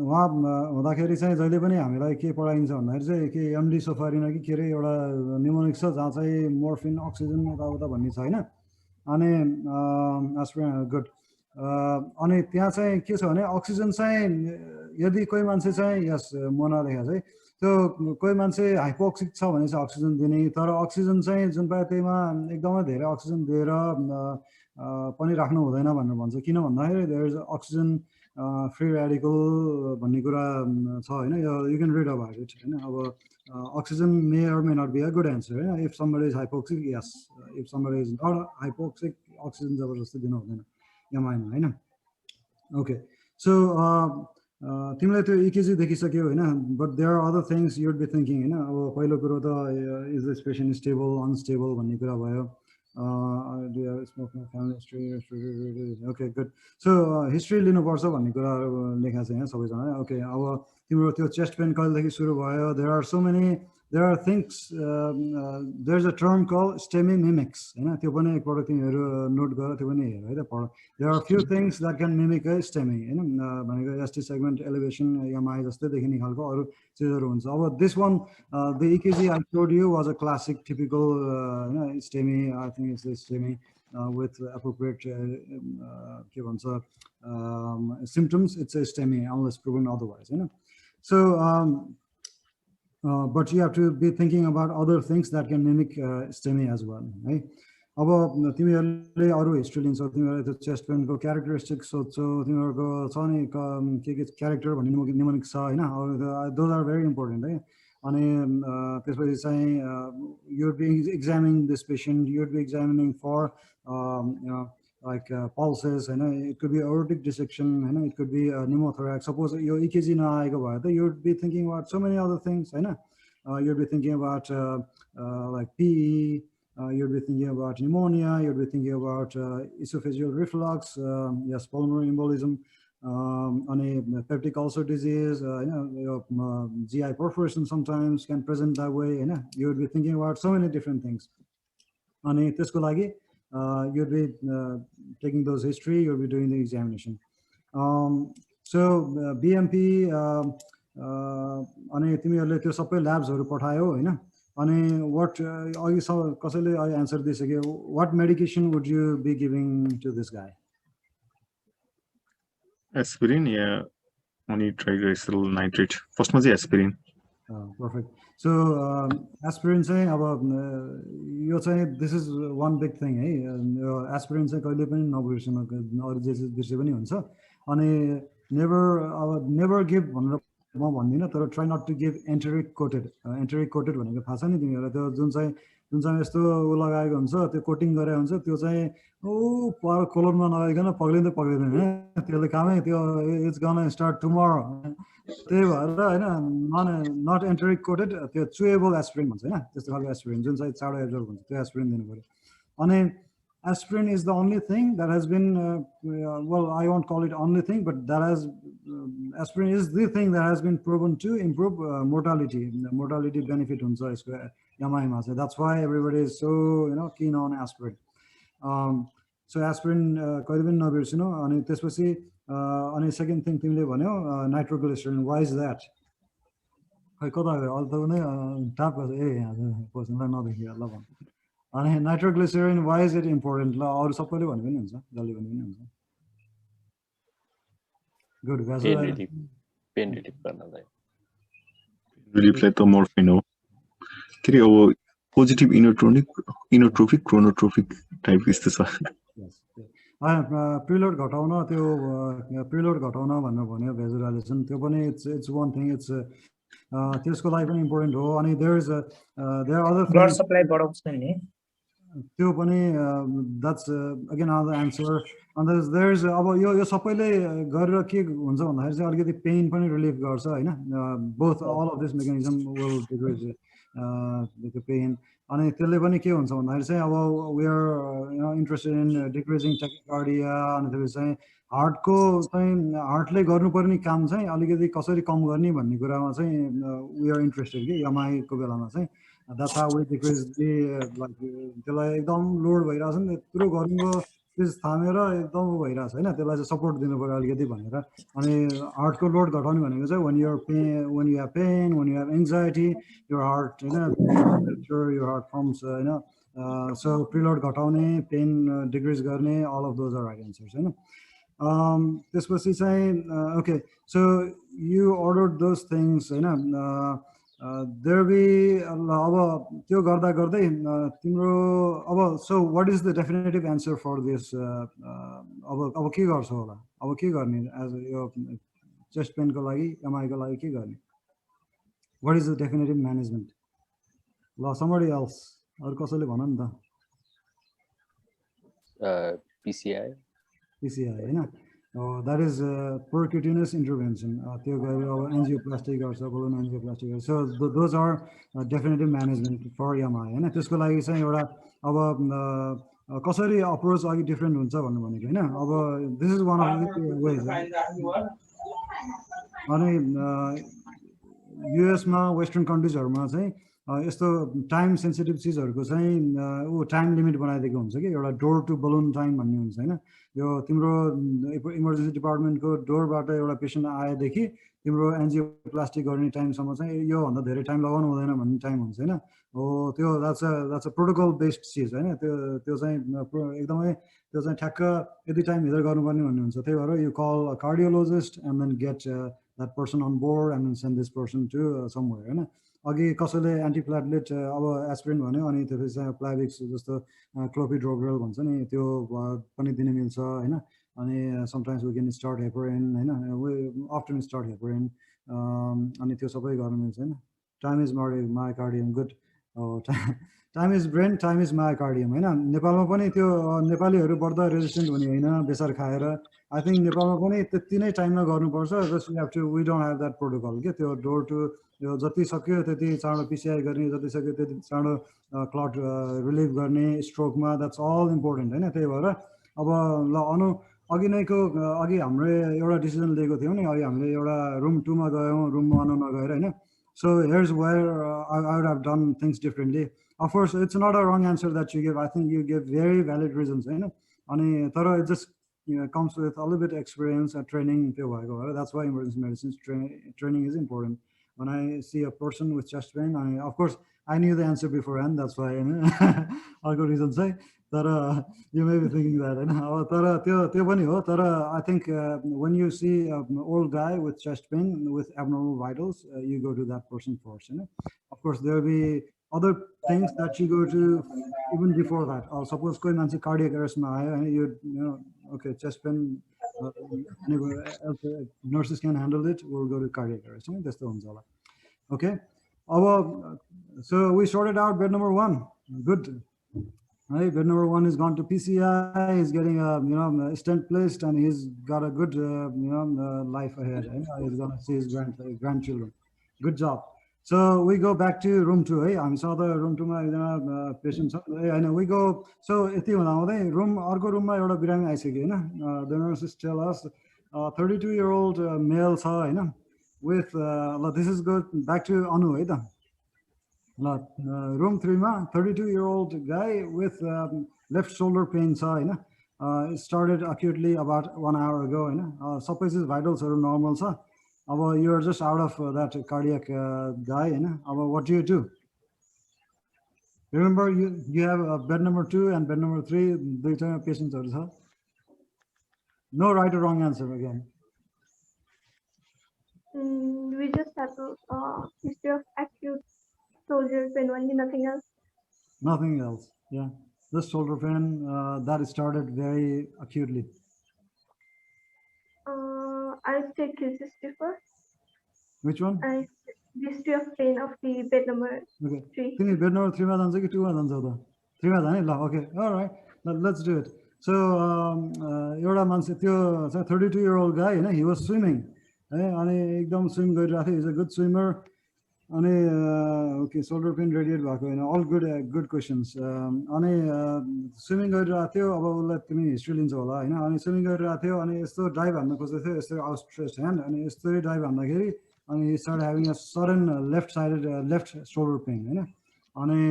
वहाँ हुँदाखेरि चाहिँ जहिले पनि हामीलाई के पढाइन्छ भन्दाखेरि चाहिँ के एमडी सोफारिन कि के अरे एउटा निमोनिक छ जहाँ चाहिँ मोर्फिन अक्सिजन यताउता भन्ने छ हैन. अनि गुड अनि त्यहाँ चाहिँ के छ भने अक्सिजन चाहिँ यदि कोही मान्छे चाहिँ यस मोना लेखा चाहिँ त्यो कोही मान्छे हाइपोक्सिक छ भने चाहिँ अक्सिजन दिने, तर अक्सिजन चाहिँ जुन पाए त्यहीमा एकदमै धेरै अक्सिजन दिएर पनि राख्नु हुँदैन भनेर भन्छ. किन भन्दाखेरि there is oxygen free radical भन्ने कुरा छ हैन. You can read about it हैन. अब oxygen may or may not be a good answer हैन. If somebody is hypoxic yes, if somebody is not hypoxic oxygen जबरजस्ती दिनु हुँदैन एमआईमा हैन. ओके. सो तिमीलाई त्यो इकेजी देखिसक्यो हैन, but there are other things you would be thinking हैन. अब पहिलो कुरो त is this patient stable unstable भन्ने कुरा भयो. Do you have smoke family history? Okay, good. So history लिनुपर्छ भन्ने कुरा लेखा छ यहाँ सबैजना. Okay, अब तिम्रो त्यो chest pain कहिलेदेखि सुरु भयो? There are things. There's a term called STEMI mimics. हैन त्यो पनि एकपल्ट तिमीहरू नोट गर, त्यो पनि हेर है त पढ. There are a few things that can mimic a STEMI. हैन भनेको ST segment elevation MI जस्तै देखिने खालको अरु चिजहरु हुन्छ. अब this one, the EKG I showed you was a classic, typical STEMI. I think it's a STEMI with appropriate के भन्छ symptoms. It's a STEMI unless proven otherwise. So. But you have to be thinking about other things that can mimic STEMI as well, right? अब तिमीहरूले अरु हिस्ट्री लिन्छौ, तिमीहरूले त्यो चेस्ट पेनको क्यारेक्टरिस्टिक्स सोध्छौ, तिमीहरूको छ नि के क्यारेक्टर भन्ने निमोनिक छ हैन. Those are very important, है. अनि त्यसपछि चाहिँ you would be examining this patient, you would be examining for like pulses, it could be aortic dissection, it could be pneumothorax. Suppose your EKG naaeko bhayo ta you would be thinking about so many other things, you'd be thinking about like PE, you'd be thinking about pneumonia, you'd be thinking about esophageal reflux, yes, pulmonary embolism, peptic ulcer disease, GI perforation sometimes can present that way, you would be thinking about so many different things. Ani त्यसको लागि you'd be taking those history, you'll be doing the examination. So BMP अनि तिमीहरूले त्यो सबै ल्याब्सहरु पठायो हैन. अनि what अघि कसैले अघि answer दिइसक्यो, what medication would you be giving to this guy? Aspirin, yeah, only triglycerol nitrate. First मा चाहिँ aspirin. Perfect. So aspirin चाहिँ अब यो चाहिँ this is one big thing, है. Aspirin चाहिँ कहिले पनि नबिर्सनु, अरु जे बिर्से पनि हुन्छ. अनि never give भनेर म भन्दिनँ, तर try not to give enteric coated. Enteric coated भनेको थाहा छ नि तिमीहरूलाई, त्यो जुन चाहिँ यस्तो उ लगाएको हुन्छ, त्यो कोटिङ गरे हुन्छ, त्यो चाहिँ पर कोलोनमा नगइकन पग्लिँदैन हैन. त्यसले कामै त्यो it's gonna start tomorrow. त्यही भएर हैन not enteric coated, त्यो chewable aspirin भन्छ हैन, त्यस्तो खालको aspirin जुन चाहिँ चाँडो एब्जर्ब हुन्छ, त्यो aspirin दिनु पर्यो. अनि aspirin is the only thing that has been well, I won't call it only thing, but that has aspirin is the thing that has been proven to improve mortality benefit हुन्छ यसको MI मा चाहिँ. That's why everybody is so keen on aspirin. So aspirin कहिले पनि नबिर्सिनु. अनि त्यसपछि अनि second thing तिमीले भन्यौ nitroglycerin. Why is that? खै कता गयो अहिले त नै टाप गर्छ यहाँ पर्सनलाई नदेखियो ल भन. अनि nitroglycerin, why is it important? ल अरु सबैले भने पनि हुन्छ, जसले भने पनि हुन्छ. Good. Pain relief गर्नलाई. Reliefलाई त morphine हो. के रे अब पोजिटिभ इनोट्रोपिक क्रोनोट्रोपिक टाइप यस्तो छ. Yes. Preload घटाउन, त्यो preload घटाउन भनेर भन्यो vasodilation, त्यो पनि it's one thing. It's त्यसको लागि पनि important हो. अनि there are other things. Blood supply बढाउँछ नि. त्यो पनि that's again another answer. And there's अब यो सबैले गरेर के हुन्छ भन्दाखेरि चाहिँ अलिकति पेन पनि रिलिफ गर्छ हैन. Both all of this mechanism will decrease the pain. अनि त्यसले पनि के हुन्छ भन्दाखेरि चाहिँ अब we are interested in decreasing tachycardia. अनि त्यसपछि चाहिँ हार्टले गर्नुपर्ने काम चाहिँ अलिकति कसरी कम गर्ने भन्ने कुरामा चाहिँ we are interested के MI को बेलामा चाहिँ. That's how we decrease the like त्यसलाई एकदम लोड भइराछ नि, त्यत्रो गर्नुको त्यस थामेर एकदम भइराछ हैन, त्यसलाई चाहिँ सपोर्ट दिनु पर्यो अलिकति भनेर. अनि हार्टको लोड घटाउने भनेको चाहिँ when you have pain, when you have anxiety, your heart your heart pumps so preload घटाउने, pain decrease गर्ने, all of those are right answers हैन. त्यसपछि चाहिँ okay, so you ordered those things हैन. There be अब त्यो गर्दा गर्दै तिम्रो अब so what is the definitive answer for this? अब के गर्छौ होला, अब के गर्ने as यो chest pain को लागि, MI को लागि के गर्ने? What is the definitive management? ल somebody else, अरु कसैले भन नि त. PCI हैन. That is percutaneous intervention. त्यो गरेर अब एन्जियोप्लास्टी गर्छ, बलुन एन्जियोप्लास्टी गर्छ. So those are definitive management for EMI हैन. त्यसको लागि चाहिँ एउटा अब कसरी अप्रोच अघि डिफरेन्ट हुन्छ भन्नु भनेको हैन. अब this is one of the ways. अनि युएसमा वेस्टर्न कन्ट्रिजहरूमा चाहिँ यस्तो टाइम सेन्सिटिभ चिजहरूको चाहिँ ऊ टाइम लिमिट बनाइदिएको हुन्छ कि एउटा डोर टु बलुन टाइम भन्ने हुन्छ हैन. यो तिम्रो इमर्जेन्सी डिपार्टमेन्टको डोरबाट एउटा पेसेन्ट आएदेखि तिम्रो एन्जियोप्लास्टी गर्ने टाइमसम्म चाहिँ योभन्दा धेरै टाइम लगाउनु हुँदैन भन्ने टाइम हुन्छ हैन. हो त्यो द्याट्स अ प्रोटोकल बेस्ड चिज हैन. त्यो चाहिँ एकदमै त्यो चाहिँ ठ्याक्क यति टाइम भित्र गर्नुपर्ने भन्ने हुन्छ. त्यही भएर you call a cardiologist and then get that person on board and then send this person to somewhere हैन. अघि कसैले एन्टिप्लाटलेट अब एस्पिरिन भन्यो अनि त्यसपछि चाहिँ प्लाभिक्स जस्तो क्लोपिड्रोग्रेल भन्छ नि त्यो पनि दिन मिल्छ हैन. अनि sometimes we can start heparin हैन. वी अफ्टन स्टार्ट हेपरिन अनि त्यो सबै गर्न मिल्छ हैन. Time is myocardium good. Time is brain, time is myocardium हैन. नेपालमा पनि त्यो नेपालीहरू बढ्दा रेजिस्टेन्ट हुने होइन बेसार खाएर. आई थिङ्क नेपालमा पनि त्यति नै टाइममा गर्नुपर्छ. Just we have to we don't have that protocol के त्यो डोर टु यो जति सक्यो त्यति चाँडो पिसिआई गर्ने, जति सक्यो त्यति चाँडो क्लट रिलिभ गर्ने स्ट्रोकमा. द्याट्स अल इम्पोर्टेन्ट हैन. त्यही भएर अब ल अघि हामीले एउटा डिसिजन लिएको थियौँ नि. अघि हामीले एउटा रुम 2 मा गयौँ, रुम 1 मा गएर हैन. So here's where I would have done things differently. Of course, it's not a wrong answer that you give. I think you give very valid reasons. And it just comes with a little bit of experience and training. That's why emergency medicine training is important. When I see a person with chest pain, of course, I knew the answer beforehand. That's why I'll go reason say that you may be thinking that. I think when you see an old guy with chest pain with abnormal vitals, you go to that person first. Of course, there will be other things that you go to even before that. Suppose koi manche cardiac arrest ma aayo and you know, okay, chest pain, nurses can handle it. We'll go to cardiac arrest. That's the one. Okay. So we sorted out bed number 1. Good. Right, bed number 1 is gone to PCI. He's getting a stent placed, and he's got a good life ahead. He's gonna see his grandchildren. Good job. So we go back to room 2. Hey, I saw the room 2 patients. I know we go. So room argo room ma euta birami aisakyo हैन. The nurses tell us 32-year-old male छ हैन with this is good. Back to Anu है त. Room 3 ma 32-year-old guy with left shoulder pain छ हैन. It started acutely about 1 hour ago हैन. Suppose his vitals are normal छ. You're just out of that cardiac guy हैन. What do you do? Remember you have bed number 2 and bed number 3 दुईटा patients हरु छ. No right or wrong answer again. We just have to history of acute shoulder pain only, nothing else. Nothing else. Yeah, this shoulder pain that started very acutely. I'll take his history first. Which one? History of pain of the bed number 3. Okay. Bed number 3 मा जान्छ कि 2 मा जान्छ त? 3 मा जाने ल. Okay. All right. Let's do it. So एउटा मान्छे त्यो 32-year-old guy हैन, he was swimming. अनि एकदम स्विम गरिरहेको थियो. He's a good swimmer. अनि okay, shoulder pain radiate भएको हैन. All good questions. अनि स्विमिङ गरिरहेको थियो. अब उसलाई तिमी हिस्ट्री लिन्छौ होला हैन. अनि स्विमिङ गरिरहेको थियो अनि यस्तो ड्राइभ हान्न खोज्दै थियो. यस्तो आउटस्ट्रेच्ड ह्यान्ड अनि यस्तै ड्राइभ हान्दाखेरि अनि he started having a sudden left shoulder pain हैन. अनि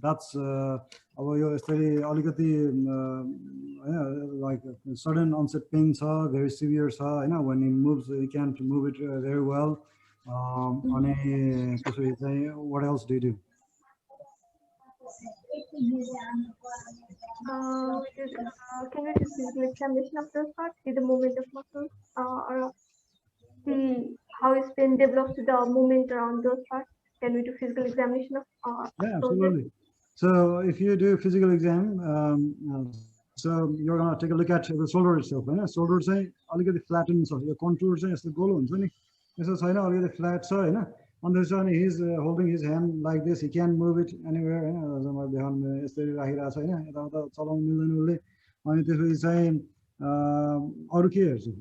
that's अब यो यसरी अलिकति like sudden onset pain छ, very severe छ हैन. When he moves he can't move it very well. अनि त्यसपछि चाहिँ what else do you do? Can we do physical examination of those parts, see the movement of muscles, or see how his pain develops to the movement around those parts? Can we do physical examination of yeah, absolutely. So if you do physical exam, so you're gonna take a look at the shoulder itself. Shoulder चाहिँ अलिकति flattened छ. यो contour चाहिँ यस्तो गोलो हुन्छ नि. यसो छैन, अलिकति flat छ हैन. And this one he's holding his hand like this. He can't move it anywhere हैन. जम्मा देखाउन यसरी राखिरहेको छ हैन. यताउता चलाउन मिल्दैन उसले. अनि त्यसपछि चाहिँ अरु के हेर्छु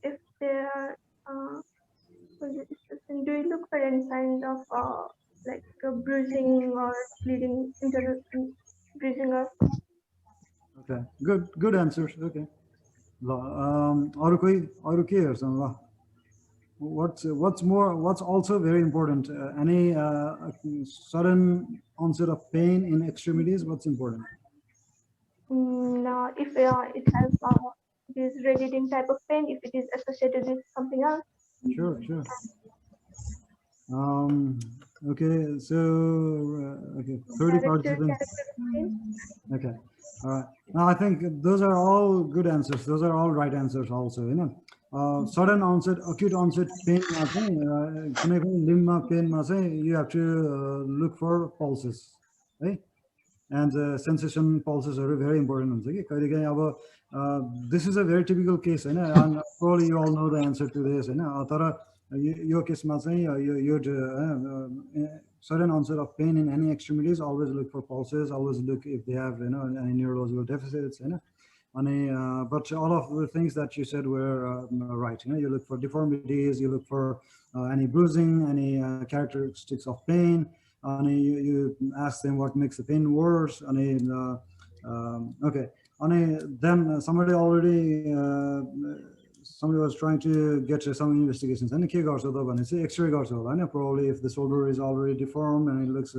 If there are do you look for any signs of like bruising or bleeding, internal bruising or? Okay, good answers. Okay. अरु के हेर्छौँ ल what's also very important, any sudden onset of pain in extremities, what's important? If it has this radiating type of pain, if it is associated with something else. Sure. Okay, so okay, 30 participants. Okay, all right. Now I think those are all good answers. Those are all right answers also, you know. Sudden onset, acute onset pain, limb pain, you have to look for pulses, right? And sensation pulses are very important. This is a very typical case, and probably you all know the answer to this. Your case, sudden onset of pain in any extremities, always look for pulses, always look if they have any neurological deficits. But all of the things that you said were right. You look for deformities, you look for any bruising, any characteristics of pain. You ask them what makes the pain worse. Okay. Then somebody was trying to get some investigations. And X-ray probably if the shoulder is already deformed and it looks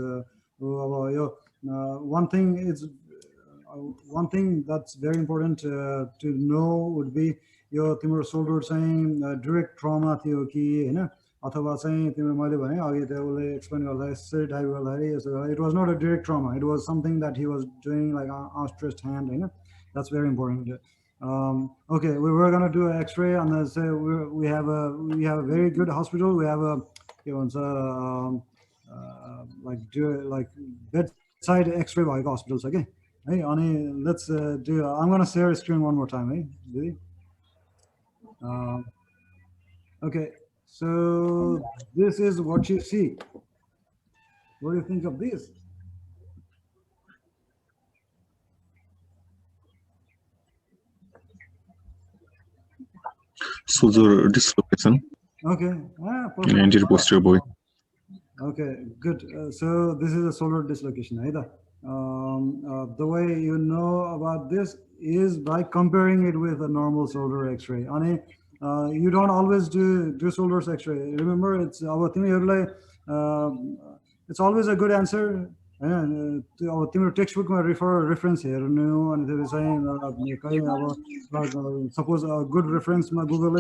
one thing that's very important to know would be your shoulder saying direct trauma थियो कि हैन अथवा चाहिँ तिम्रो मैले भने अघि त्यसले एक्सप्लेन गर्दा यसरी टाइप गर्दाखेरि it was not a direct trauma, it was something that he was doing like outstretched hand, हैन. That's very important. Okay, we were going to do an x-ray and then say we have a very good hospital. We have a like bedside x-ray like hospitals. Okay, hey Ani, let's do I'm going to share a screen one more time, hey. Okay, so this is what you see. What do you think of this? Shoulder dislocation. Okay. In anterior posterior boy. Okay, good. So this is a shoulder dislocation, either. The way you know about this is by comparing it with a normal shoulder X-ray. You don't always do shoulders X-ray. Remember, it's always a good answer. Our textbook reference here. And there is saying suppose a good reference Google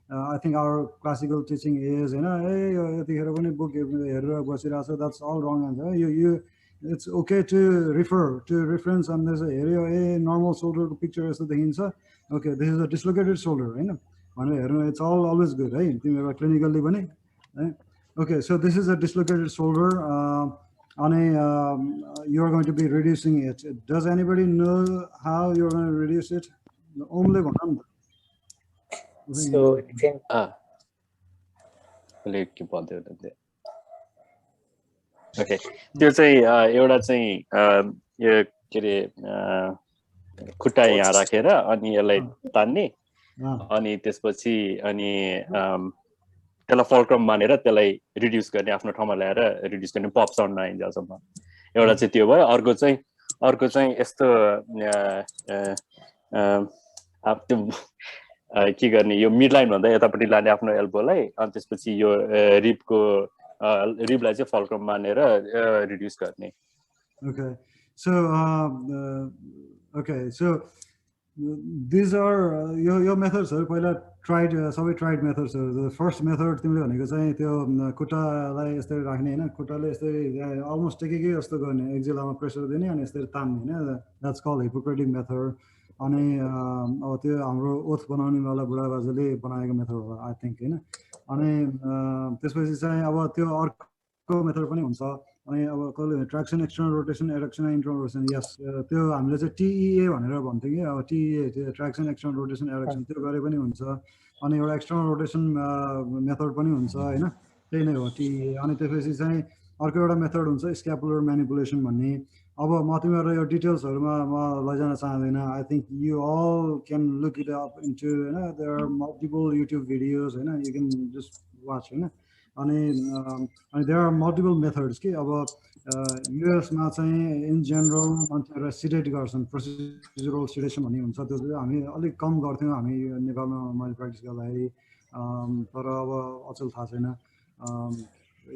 I think our classical teaching is that's all wrong answer. It's okay to refer to reference and there's a normal shoulder picture is the okay, this is a dislocated shoulder, it's always good, right? Clinically, okay, so this is a dislocated shoulder. You're going to be reducing it. Does anybody know how you're going to reduce it? Only one. So okay, त्यो चाहिँ एउटा चाहिँ यो के रे खुट्टा यहाँ राखेर अनि यसलाई तान्ने अनि त्यसपछि अनि त्यसलाई फल्क्रम मानेर त्यसलाई रिड्युस गर्ने आफ्नो ठाउँमा ल्याएर रिड्युस गर्ने पप साउन्ड नआइन्जेलसम्म एउटा चाहिँ त्यो भयो अर्को चाहिँ यस्तो त्यो के गर्ने यो मिड लाइन भन्दा यतापट्टि लाने आफ्नो एल्बोलाई अनि त्यसपछि यो रिबलाई चाहिँ फल्क्रम मानेर रिड्युस गर्ने. Okay, so these are your methods. Tried methods. The first method तिमीले भनेको चाहिँ त्यो खुट्टालाई यसरी राख्ने हैन खुट्टाले यसरी almost टेकेकै जस्तो गर्ने एक्जिलामा प्रेसर दिने अनि यसरी तान्ने हैन. That's called Hippocratic method. अनि अब त्यो हाम्रो ओथ बनाउने वाला बुढाबाजुले बनाएको मेथड हो आई थिंक हैन. अनि त्यसपछि चाहिँ अब त्यो अर्को मेथड पनि हुन्छ. अनि अब कहिले traction external rotation adduction internal rotation yes त्यो हामीले चाहिँ टीईए भनेर भन्थ्यो कि अब TEA traction external rotation adduction त्यो गरे पनि हुन्छ. अनि एउटा एक्सटर्नल रोटेसन मेथड पनि हुन्छ हैन त्यही नै हो टीईए. अनि त्यसपछि चाहिँ अर्को एउटा मेथड हुन्छ स्क्यापुलर म्यानिपुलेसन भन्ने अब म तिमीहरूलाई यो डिटेल्सहरुमा म लैजान चाहदैन I think you all can look it up into हैन there are multiple YouTube videos हैन यु क्यान जस्ट वाच हैन अनि देयर आर मल्टिपल मेथड्स के अब युएसमा चाहिँ इन जनरल मान्छेहरु सिडेट गर्छन् प्रोसिजरल सिडेसन भन्ने हुन्छ त्यो चाहिँ हामी अलिक कम गर्थ्यौं हामी नेपालमा मैले प्र्याक्टिस गर्दाखेरि तर अब अचेल थाहा छैन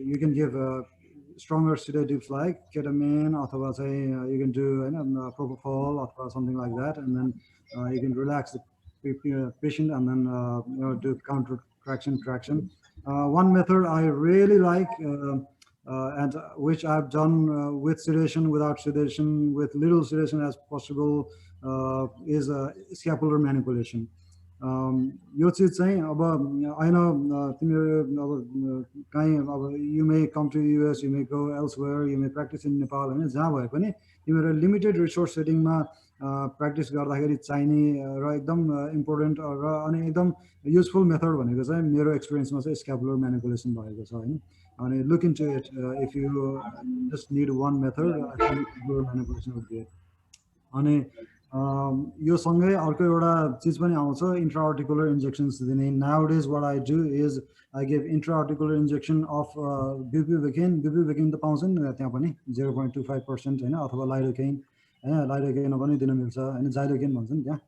you can give stronger sedatives like ketamine अथवा चाहिँ you can do propofol अथवा something like that and then you can relax the patient and then do counter traction. One method I really like and which I've done with sedation, without sedation, with little sedation as possible is scapular manipulation. यो चीज चाहिँ अब I know तिमीहरु अब कहीं अब you may come to US, you may go elsewhere, you may practice in Nepal हैन जहाँ भए पनि तिमीहरु लिमिटेड रिसोर्स सेटिङमा प्र्याक्टिस गर्दाखेरि चाहिने र एकदम इम्पोर्टेन्ट र अनि एकदम युजफुल मेथड भनेको चाहिँ मेरो एक्सपिरियन्समा चाहिँ स्क्यापुलर म्यानिपुलेसन भएको छ हैन अनि look into it if you just need one method I think scapular manipulation would be अनि यो सँगै अर्को एउटा चीज पनि आउँछ इन्ट्राआर्टिकुलर इन्जेक्सन्स दिने nowadays what I do is I give intraarticular injection of ibuprofen त पाउँछ नि त्यहाँ पनि 0.25% हैन अथवा लाइडोकेन हैन लाइडोकेन पनि दिन मिल्छ हैन जाइलोकेन भन्छ नि त्यहाँ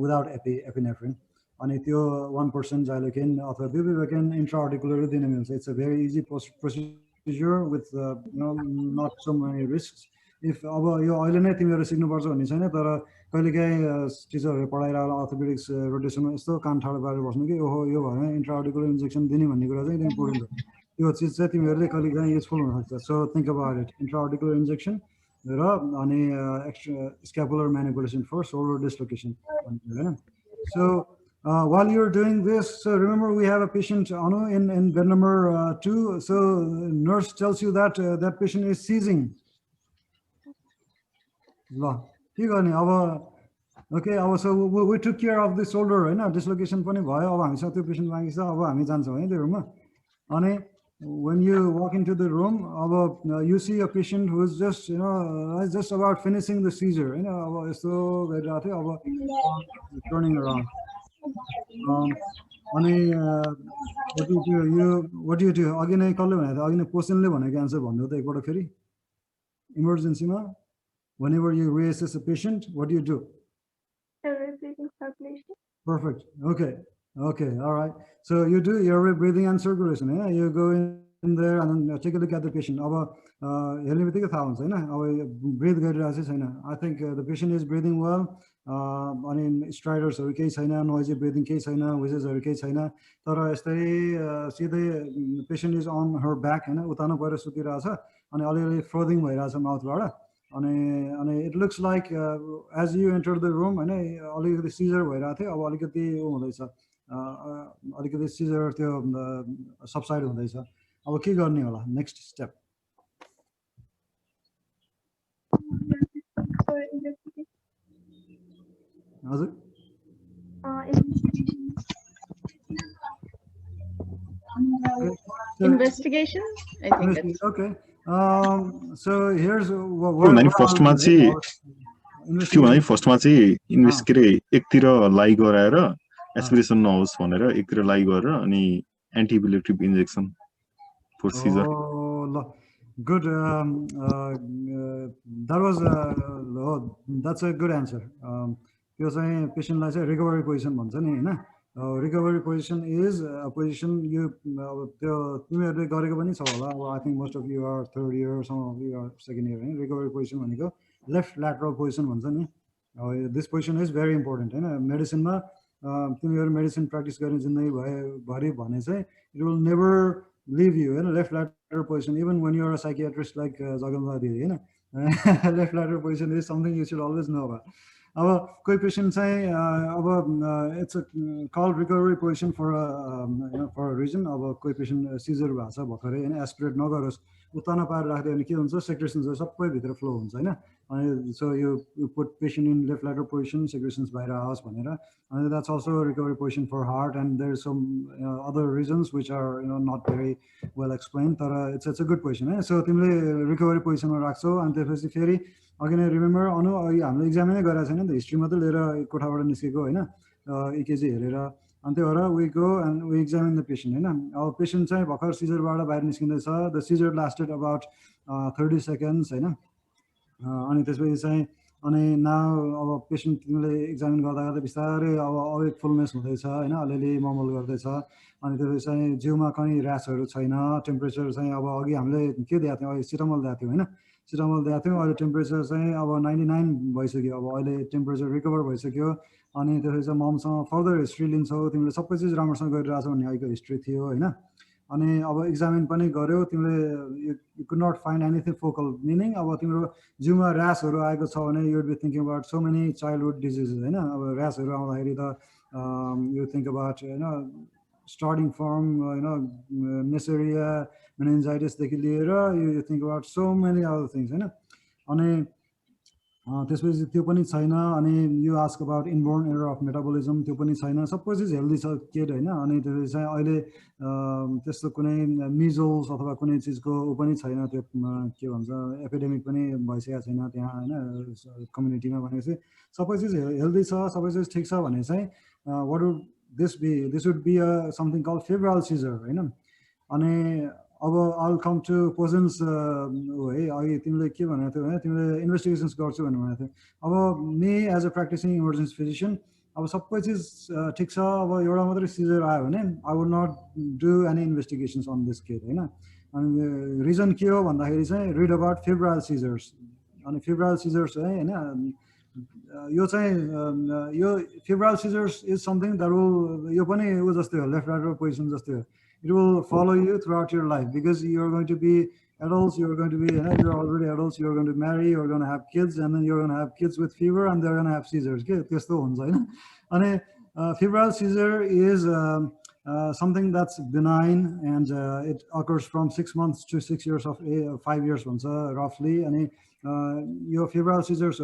विदाउट एपिनेफ्रिन अनि त्यो 1% जाइलोकेन अथवा बुप्रोफेन इन्ट्राआर्टिकुलर दिन मिल्छ it's a very easy procedure with not so many risks if अब यो अहिले नै तिमीहरु सिक्नुपर्छ भन्ने छैन तर कहिलेकाहीँ टिचरहरुले पढाइरहेको अर्थोपेडिक्स रोटेसनमा यस्तो कान ठाडो पारेर बस्नु कि ओहो यो भएन इन्ट्राआर्टिकुलर इन्जेक्सन दिने भन्ने कुरा चाहिँ इम्पोर्टेन्ट हो त्यो चीज चाहिँ तिमीहरुले कहिलेकाहीँ युजफुल हुन सक्छ so think about it intraarticular injection र अनि scapular manipulation for shoulder dislocation हैन so while you're doing this, remember we have a patient Anu in bed number 2. So nurse tells you that that patient is seizing. के गर्ने अब ओके अब so we took care of the shoulder हैन डिस्लोकेसन पनि भयो अब हामीसँग त्यो पेशेन्ट बाँकी छ अब हामी जान्छौं है त्यो रुममा अनि when you walk into the room अब you see a patient who is just just about finishing the seizure हैन अब यस्तो गरिरहेको थियो अब turning around अनि what do you do अघि नै कसले भनेको थियो अघि नै पोसनले भनेको आन्सर भन्नु त एकपल्ट फेरि इमर्जेन्सीमा whenever you reassess a patient, what do you do? Airway breathing circulation. Perfect. Okay. All right. So you do airway breathing and circulation. Yeah? You go in there and then take a look at the patient. Breathe good. I think the patient is breathing well. I mean, striders are okay, noisy breathing case, whizzes are okay, see the patient is on her back, utana para sutirasa, and already frothing by mouth. And it looks like as you enter the room and अलिकति सीजर भइरहेको थियो अब अलिकति उ हुँदैछ अलिकति सीजर त्यो सबसाइड हुँदैछ अब के गर्ने होला नेक्स्ट स्टेप हजुर investigation I think that's okay so here's first मा चाहिँ इन्भेस्ट एकतिर लाई गराएर एस्पिरेसन नहोस् भनेर एकतिर लाई गरेर अनि antiepileptic injection for seizure good that was that's a good answer त्यो चाहिँ पेशेन्टलाई चाहिँ रिकभरी पोजिसन भन्छ नि हैन recovery position is a position you तिमीहरुले गरेको पनि छ होला I think most of you are third year some of you are second year हैन recovery position भनेको left lateral position भन्छ नि this position is very important हैन मेडिसिनमा तिमीहरु मेडिसिन प्र्याक्टिस गर्ने जिन्दगी भरि भने चाहिँ it will never leave you हैन left lateral position even when you are a psychiatrist like Jagannath हैन left lateral position is something you should always know about अब कोही पेशेन्ट चाहिँ अब it's called recovery position for for a reason अब कोही पेशेन्ट सिजर भएको छ भर्खरै हैन एस्पिरेट नगरोस् उत्तानो पारेर राख्दै भने के हुन्छ सेक्रेसन्स सबै भित्र फ्लो हुन्छ हैन So you put patient in left lateral position, secretions by the house, and that's also a recovery position for heart. And there's some other reasons which are not very well explained. But it's a good question. So timle recovery position ma raख्छौ अनि त्यसपछि फेरि again remember अनु हामीले एक्जाम नै गरेको छैन नि त हिस्ट्री मात्रै लिएर कोठाबाट निस्केको हैन इकेजी हेरेर अनि त्यो भएर we go and we examine the patient हैन अब पेशेन्ट चाहिँ भर्खर सिजरबाट बाहिर निस्किँदैछ the seizure lasted about 30 seconds हैन अनि त्यसपछि चाहिँ अनि नाउ अब पेशेन्ट तिमीले एक्जामिन गर्दा गर्दा बिस्तारै अब अवेकफुलनेस हुँदैछ हैन अलिअलि ममल गर्दैछ अनि त्यसपछि चाहिँ जिउमा कहीँ र्यासहरू छैन टेम्परेचर चाहिँ अब अघि हामीले के दिएको थियौँ अहिले सिटामोल दिएको थियौँ हैन सिटामोल दिएको थियौँ अहिले टेम्परेचर चाहिँ अब 99 भइसक्यो अब अहिले टेम्परेचर रिकभर भइसक्यो अनि त्यसपछि चाहिँ ममसँग फर्दर हिस्ट्री लिन्छौ तिमीले सबै चिज राम्रोसँग गरिरहेछौ भन्ने अहिलेको हिस्ट्री थियो हैन अनि अब एक्जामिन पनि गर्यो तिमीले you could not find anything focal meaning अब तिम्रो जिउमा र्यासहरू आएको छ भने you would be thinking about so many childhood diseases हैन अब र्यासहरू आउँदाखेरि त you think about starting from Neisseria मेनिन्जाइटिसदेखि लिएर you think about so many other things हैन अनि त्यसपछि त्यो पनि छैन अनि you ask about inborn error of metabolism त्यो पनि छैन सबै चिज हेल्दी छ केट हैन अनि त्यसपछि चाहिँ अहिले त्यस्तो कुनै मिजल्स अथवा कुनै चिजको ऊ पनि छैन त्यो के भन्छ एपिडेमिक पनि भइसकेको छैन त्यहाँ हैन कम्युनिटीमा भनेपछि सबै चिज हेल्दी छ सबै चिज ठिक छ भने चाहिँ what would this would be a something called febrile seizure हैन अनि अब I'll come to Posen's है अघि तिमीले के भनेको थियौ हैन तिमीले इन्भेस्टिगेसन्स गर्छु भन्ने भनेको थियौ अब me as a practicing emergency physician अब सबै चिज ठिक छ अब एउटा मात्रै सिजर आयो भने I would not do any investigations on this case हैन अनि रिजन के हो भन्दाखेरि चाहिँ रिड अबाउट फेब्राइल सिजर्स अनि फेब्राइल सिजर्स है हैन यो चाहिँ यो febrile seizures is something that will यो पनि उ जस्तै हो लेफ्ट राइट पोजिसन जस्तै हो it will follow you throughout your life because you're going to be adults, you're going to be, you're already adults, you're going to marry, you're going to have kids, and then you're going to have kids with fever and they're going to have seizures. And febrile seizure is something that's benign and it occurs from 6 months to 6 years of 5 years roughly. And your febrile seizures,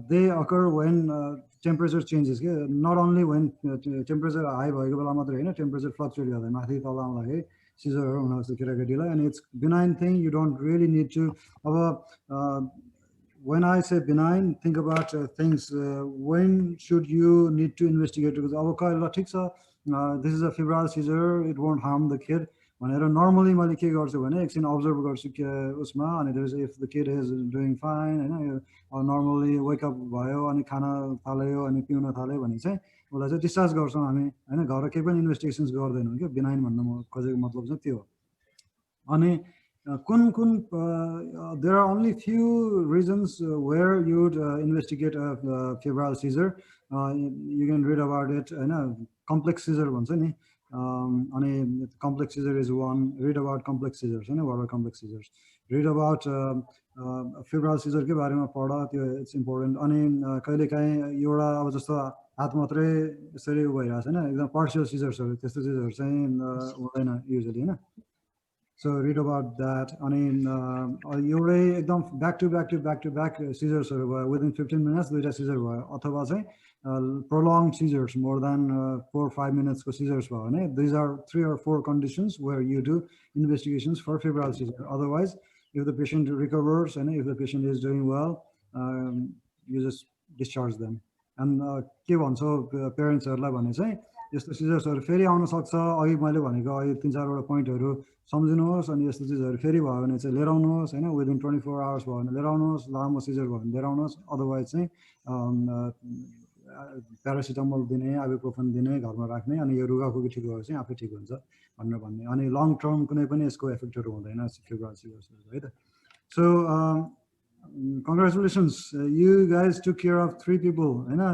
they occur when temperature changes. Not only when temperature high temperature fluctuates seizure and it's benign thing. You don't really need to when I say benign, think about things when should you need to investigate because this is a febrile seizure, it won't harm the kid. Normally observe if the kid is doing fine or normally wake up and discharge investigations benign there are only few reasons where you would investigate a febrile seizure. You can read about it complex seizure complex seizure is one. Read about complex seizures. What are complex seizures? Read about febrile seizure के बारेमा पढ त्यो it's important. अनि कहिलेकाहीँ एउटा अब जस्तो हात मात्रै यसरी भइरहेछ हैन एकदम partial seizures त्यस्तो चिजहरु चाहिँ हुँदैन usually हैन. So read about that. अनि एउटै एकदम back to back seizures within 15 minutes दुईटा seizure भयो अथवा चाहिँ prolonged seizures more than 4 or 5 minutes seizures. These are 3 or 4 conditions where you do investigations for febrile seizure. Otherwise, if the patient recovers and if the patient is doing well, you just discharge them. And parents are यस्तो सिजर्सहरु फेरि आउन सक्छ अघि मैले भनेको अहिले 3-4 वटा पोइन्टहरु सम्झिनुहोस् अनि यस्तो चिजहरु फेरि भयो भने चाहिँ लिएर आउनुहोस् हैन विदिन 24 आवर्स भयो भने लिएर आउनुहोस् लामो सिजर भयो भने लिएर आउनुहोस् अदरवाइज चाहिँ प्यारासिटामोल दिने आइबुप्रोफेन दिने घरमा राख्ने अनि यो रुगाखोकी ठिक भयो चाहिँ आफै ठिक हुन्छ भन्ने अनि लङ टर्म कुनै पनि यसको इफेक्टहरु हुँदैन फेब्राइल सिजर्सहरु है त so congratulations, you guys took care of 3 people.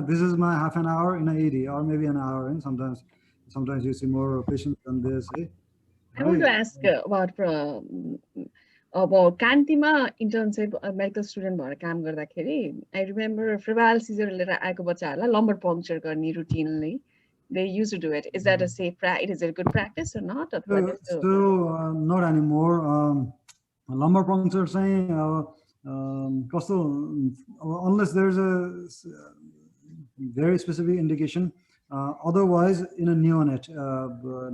This is my half an hour in a ED or maybe an hour. And sometimes you see more patients than this. I want to ask about Kantima internship medical student भएर काम गर्दाखेरि I remember febrile seizure लिएर आएको बच्चाहरुलाई lumbar puncture गर्ने routinely. They used to do it. Is that a safe practice? Is it a good practice or not? So not anymore. Lumbar puncture saying unless there's a very specific indication. Otherwise, in a neonate,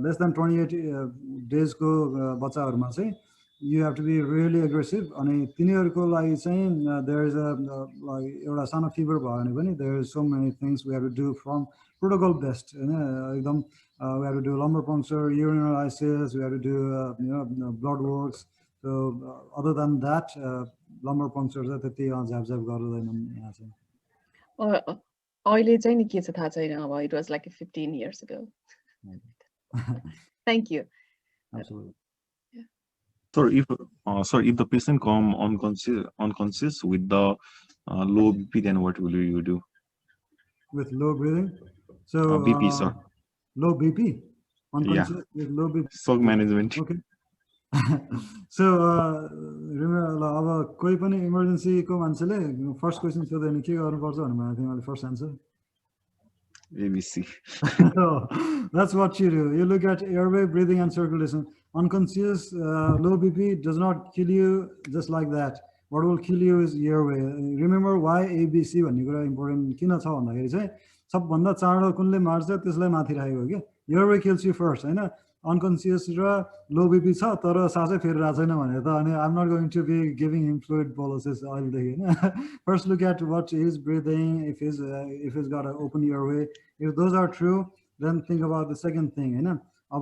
less than 28 days ko bachahharuma चाहिँ you have to be really aggressive. अनि तिनीहरुको लागि चाहिँ there is a like एउटा सानो fever भयो भने पनि there is so many things we have to do from protocol best. एकदम we have to do lumbar puncture, urinalysis, we have to do blood works. So other than that, lumbar puncture चाहिँ त्यति झ्याप गर्दैनन् यहाँ चाहिँ. अहिले चाहिँ नि के छ थाहा छैन अब it was like 15 years ago. Thank you. Absolutely. Sir, if the patient come unconscious with the low BP, then what will you do? With low breathing? So BP, sir. Low BP? Unconscious with low BP? Shock management. Okay. So remember, अब कोही पनि emergency को मान्छेले first question सोध्यो भने के गर्नुपर्छ भने मलाई तिमीले first answer. ABC. That's what you do. You look at airway, breathing, and circulation. Unconscious, low BP does not kill you just like that. What will kill you is airway. Remember why ABC भन्ने कुरा important किन छ भन्दाखेरि चाहिँ सबभन्दा चाँडो कुनले मार्छ त्यसलाई माथि राखेको हो के. Airway kills you first, हैन. Unconscious र low BP छ तर सासै फेरिरहेको छैन भने त अनि I'm not going to be giving him fluid boluses अहिलेदेखि हैन. First look at what is breathing, if he's got an open airway. If those are true, then think about the second thing, हैन. अब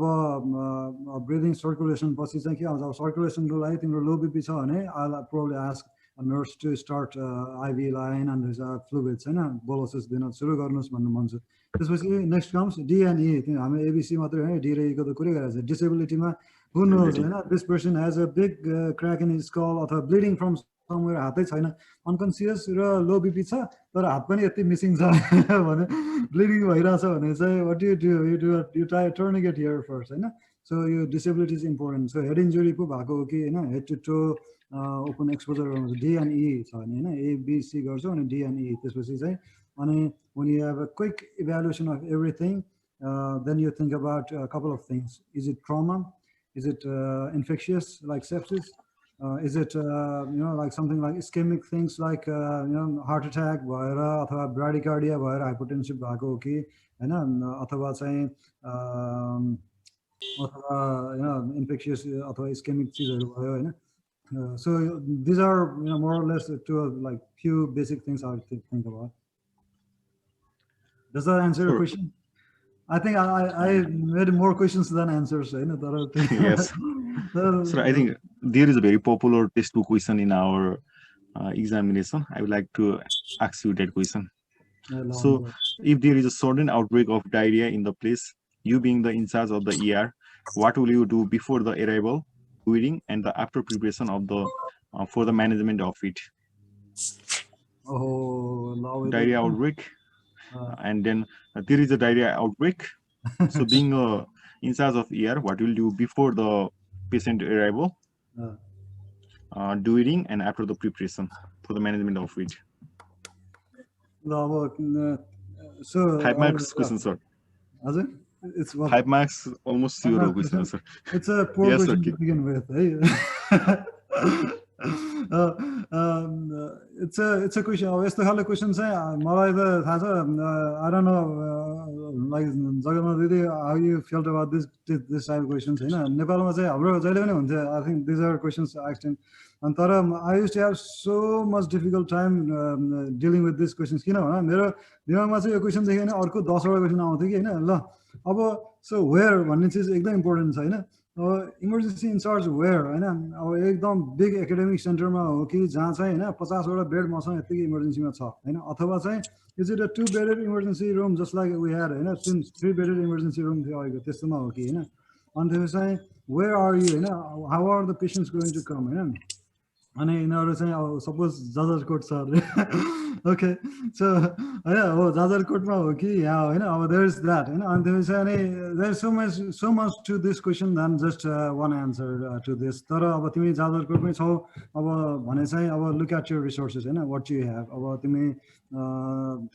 breathing circulation पछि चाहिँ के आउँछ. Circulation को लागि तिम्रो low BP छ भने I'll probably ask a nurse to start IV line and there's fluids, हैन. Boluses दिन सुरु गर्नुस् भन्नु मन छ. त्यसपछि next comes D and E. हामी ABC मात्रै हैन, D र E को त कुरै गरिरहेको छ. Disability मा who knows, हैन. This person has a big crack in his skull अथवा bleeding from somewhere, हातै छैन. Unconscious र low BP छ तर हात पनि यति missing छ भने bleeding भइरहेछ भने चाहिँ what do? You try a tourniquet here first, हैन. So your disability is important. So head injury पो भएको हो कि हैन, head to toe open exposure गर्नु. D and E छ भने हैन, A B C गर्छौ अनि D and E. त्यसपछि चाहिँ अनि when you have a quick evaluation of everything, then you think about a couple of things. Is it trauma? Is it infectious like sepsis? Is it like something like ischemic things like heart attack भएर अथवा bradycardia भएर hypertensive भएको हो कि हैन, अथवा चाहिँ अथवा infectious अथवा ischemic चिजहरु भयो हैन. So these are more or less like few basic things I would think about. Does that answer your question? I think I made more questions than answers. Yes. So I think there is a very popular textbook question in our examination. I would like to ask you that question. So if there is a sudden outbreak of diarrhea in the place, you being the in charge of the ER, what will you do before the arrival, during, and the after preparation of the for the management of it? Diarrhea outbreak. And then there is a diarrhea outbreak. So being in charge of ER, what will you do before the patient arrival, during, and after the preparation for the management of it? So 5 marks question, sir. It's what? 5 marks, almost 0 question, sir. It's a poor question to begin with. It's a question. यस्तो खालको क्वेसन चाहिँ मलाई त थाहा छ. I don't know like Jagannath दिदी how you felt about this type of questions, हैन. नेपालमा चाहिँ हाम्रो जहिले पनि हुन्थ्यो. I think these are questions asked in. अनि तर I used to have so much difficult time dealing with these questions. किन भने मेरो दिमागमा चाहिँ यो क्वेसन देखेँ भने अर्को 10 वटा क्वेसन आउँथ्यो कि हैन. ल अब so where भन्ने चीज एकदम इम्पोर्टेन्ट छ हैन. इमर्जेन्सी इन्चार्ज वेयर हैन. अब एकदम बिग एकाडेमिक सेन्टरमा हो कि जहाँ चाहिँ हैन 50 वटा बेड मसँग यतिकै इमर्जेन्सीमा छ हैन, अथवा चाहिँ is it a 2 bedded emergency room just like we had हैन, 3 बेडेड इमर्जेन्सी रुम थियो अहिलेको त्यस्तोमा हो कि हैन. अनि त्यसपछि चाहिँ वेयर आर यु हैन, how are the patients going to come हैन. अनि यिनीहरू चाहिँ अब सपोज जाजरकोट छ अरे. ओके सो हैन हो जाजरकोटमा हो कि यहाँ हैन. अब देयर इज द्याट हैन. अनि त्यसपछि चाहिँ अनि there is so much to this question then just one answer to this. तर अब तिमी जाजरकोटमै छौ अब भने चाहिँ अब लुक एट योर रिसोर्सेस हैन, वाट यु हेभ. अब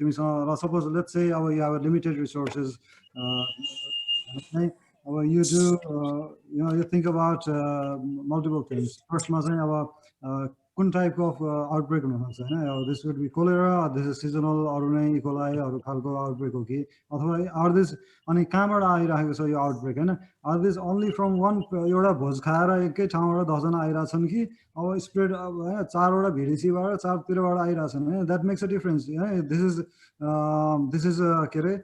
तिमीसँग सपोज लेट्स से अब यु हेभ लिमिटेड रिसोर्सेस अब you do you think about multiple things. Firstमा चाहिँ अब कुन टाइपको अफ आउटब्रेक हुनसक्छ होइन this would be cholera this is seasonal अरू नै इकोलाईहरू खालको आउटब्रेक हो कि अथवा आर दिस अनि कहाँबाट आइरहेको छ यो आउटब्रेक होइन are this only from one एउटा भोज खाएर एकै ठाउँबाट 10जना आइरहेछन् कि अब स्प्रेड अब होइन 4वटा भिडिसीबाट 4तिरबाट आइरहेछन् होइन द्याट मेक्स अ डिफरेन्स है दिस इज के अरे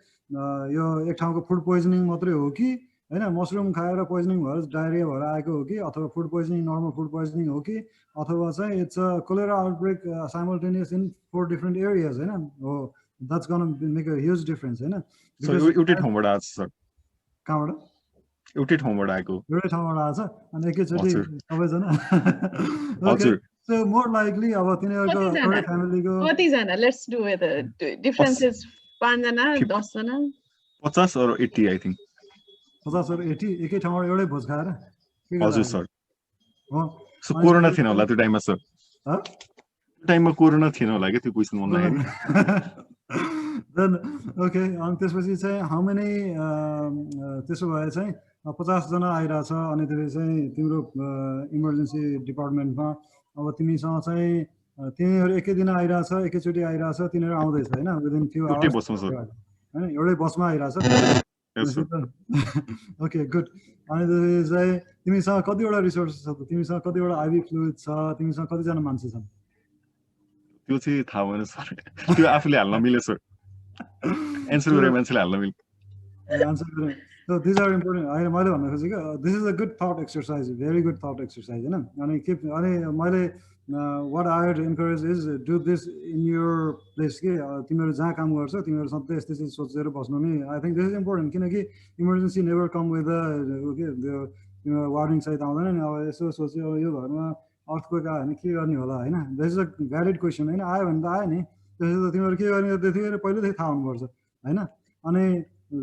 यो एक ठाउँको फुड पोइजनिङ मात्रै हो कि होइन मसरुम खाएर पोइजनिङ भएर डायरिया भएर आएको हो कि अथवा food poisoning normal food poisoning हो कि अथवा चाहिँ it's a cholera outbreak simultaneous in 4 different areas होइन हो that's gonna make a huge difference होइन एउटै ठाउँबाट आएको छ सर कहाँबाट एउटै ठाउँबाट आएको एउटै ठाउँबाट आएको छ अनि एकैचोटि हजुर। सबैजना ओके हजुर सो मोर लाइकली अब तिनीहरूको एउटै फ्यामिलीको कतिजना लेट्स डु विथ डिफरेन्सेस 5 जना 10 जना 50 or 80 आई थिंक 50 or 80 एकै ठाउँबाट एउटै भोज खाएर के हजुर गर्दा सर हो सो कोरोना थिएन होला त्यो टाइममा सर ह? त्यो टाइममा कोरोना थिएन होला क्या त्यो क्वेसन भन्दाखेरि देन ओके अनि त्यसपछि चाहिँ हाउ मेनी त्यसो भए चाहिँ 50 जना आइरहेछ अनि त्यसपछि चाहिँ तिम्रो इमर्जेन्सी डिपार्टमेन्टमा अब तिमीसँग चाहिँ तिनीहरू एकै दिन आइरहेछ एकैचोटि आइरहेछ तिनीहरू आउँदैछ होइन विदिन फ्यु एउटै आवर्स बसमा सर होइन एउटै बसमा आइरहेछ Yes, sir. ओके गुड अनि त्यसपछि चाहिँ तिमीसँग कतिवटा रिसोर्सेस छ त तिमीसँग कतिवटा आइभी फ्लुइड छ तिमीसँग कतिजना मान्छे छन् त्यो चाहिँ थाहा भएन सर त्यो आफूले हाल्न मिले सर एन्सर गरे मान्छेले हाल्न मिले आन्सर गरेँ सो दिज आर इम्पोर्टेन्ट होइन मैले भन्न खोजेको this is a good thought exercise very good thought exercise होइन अनि के अनि मैले what I would encourage is do this in your place के तिमीहरू जहाँ काम गर्छौ तिमीहरू सधैँ यस्तै चिज सोचेर बस्नु नि I think this is important किनकि इमर्जेन्सी नेभर कम विथ के तिम्रो वार्निङ सहित आउँदैन नि अब यसो सोच्यो अब यो घरमा अर्थक्वेक आयो भने के गर्ने होला होइन this is a valid question होइन आयो भने त आयो नि त्यसो त तिमीहरू के गर्ने त्यतिखेर पहिलेदेखि थाहा हुनुपर्छ होइन अनि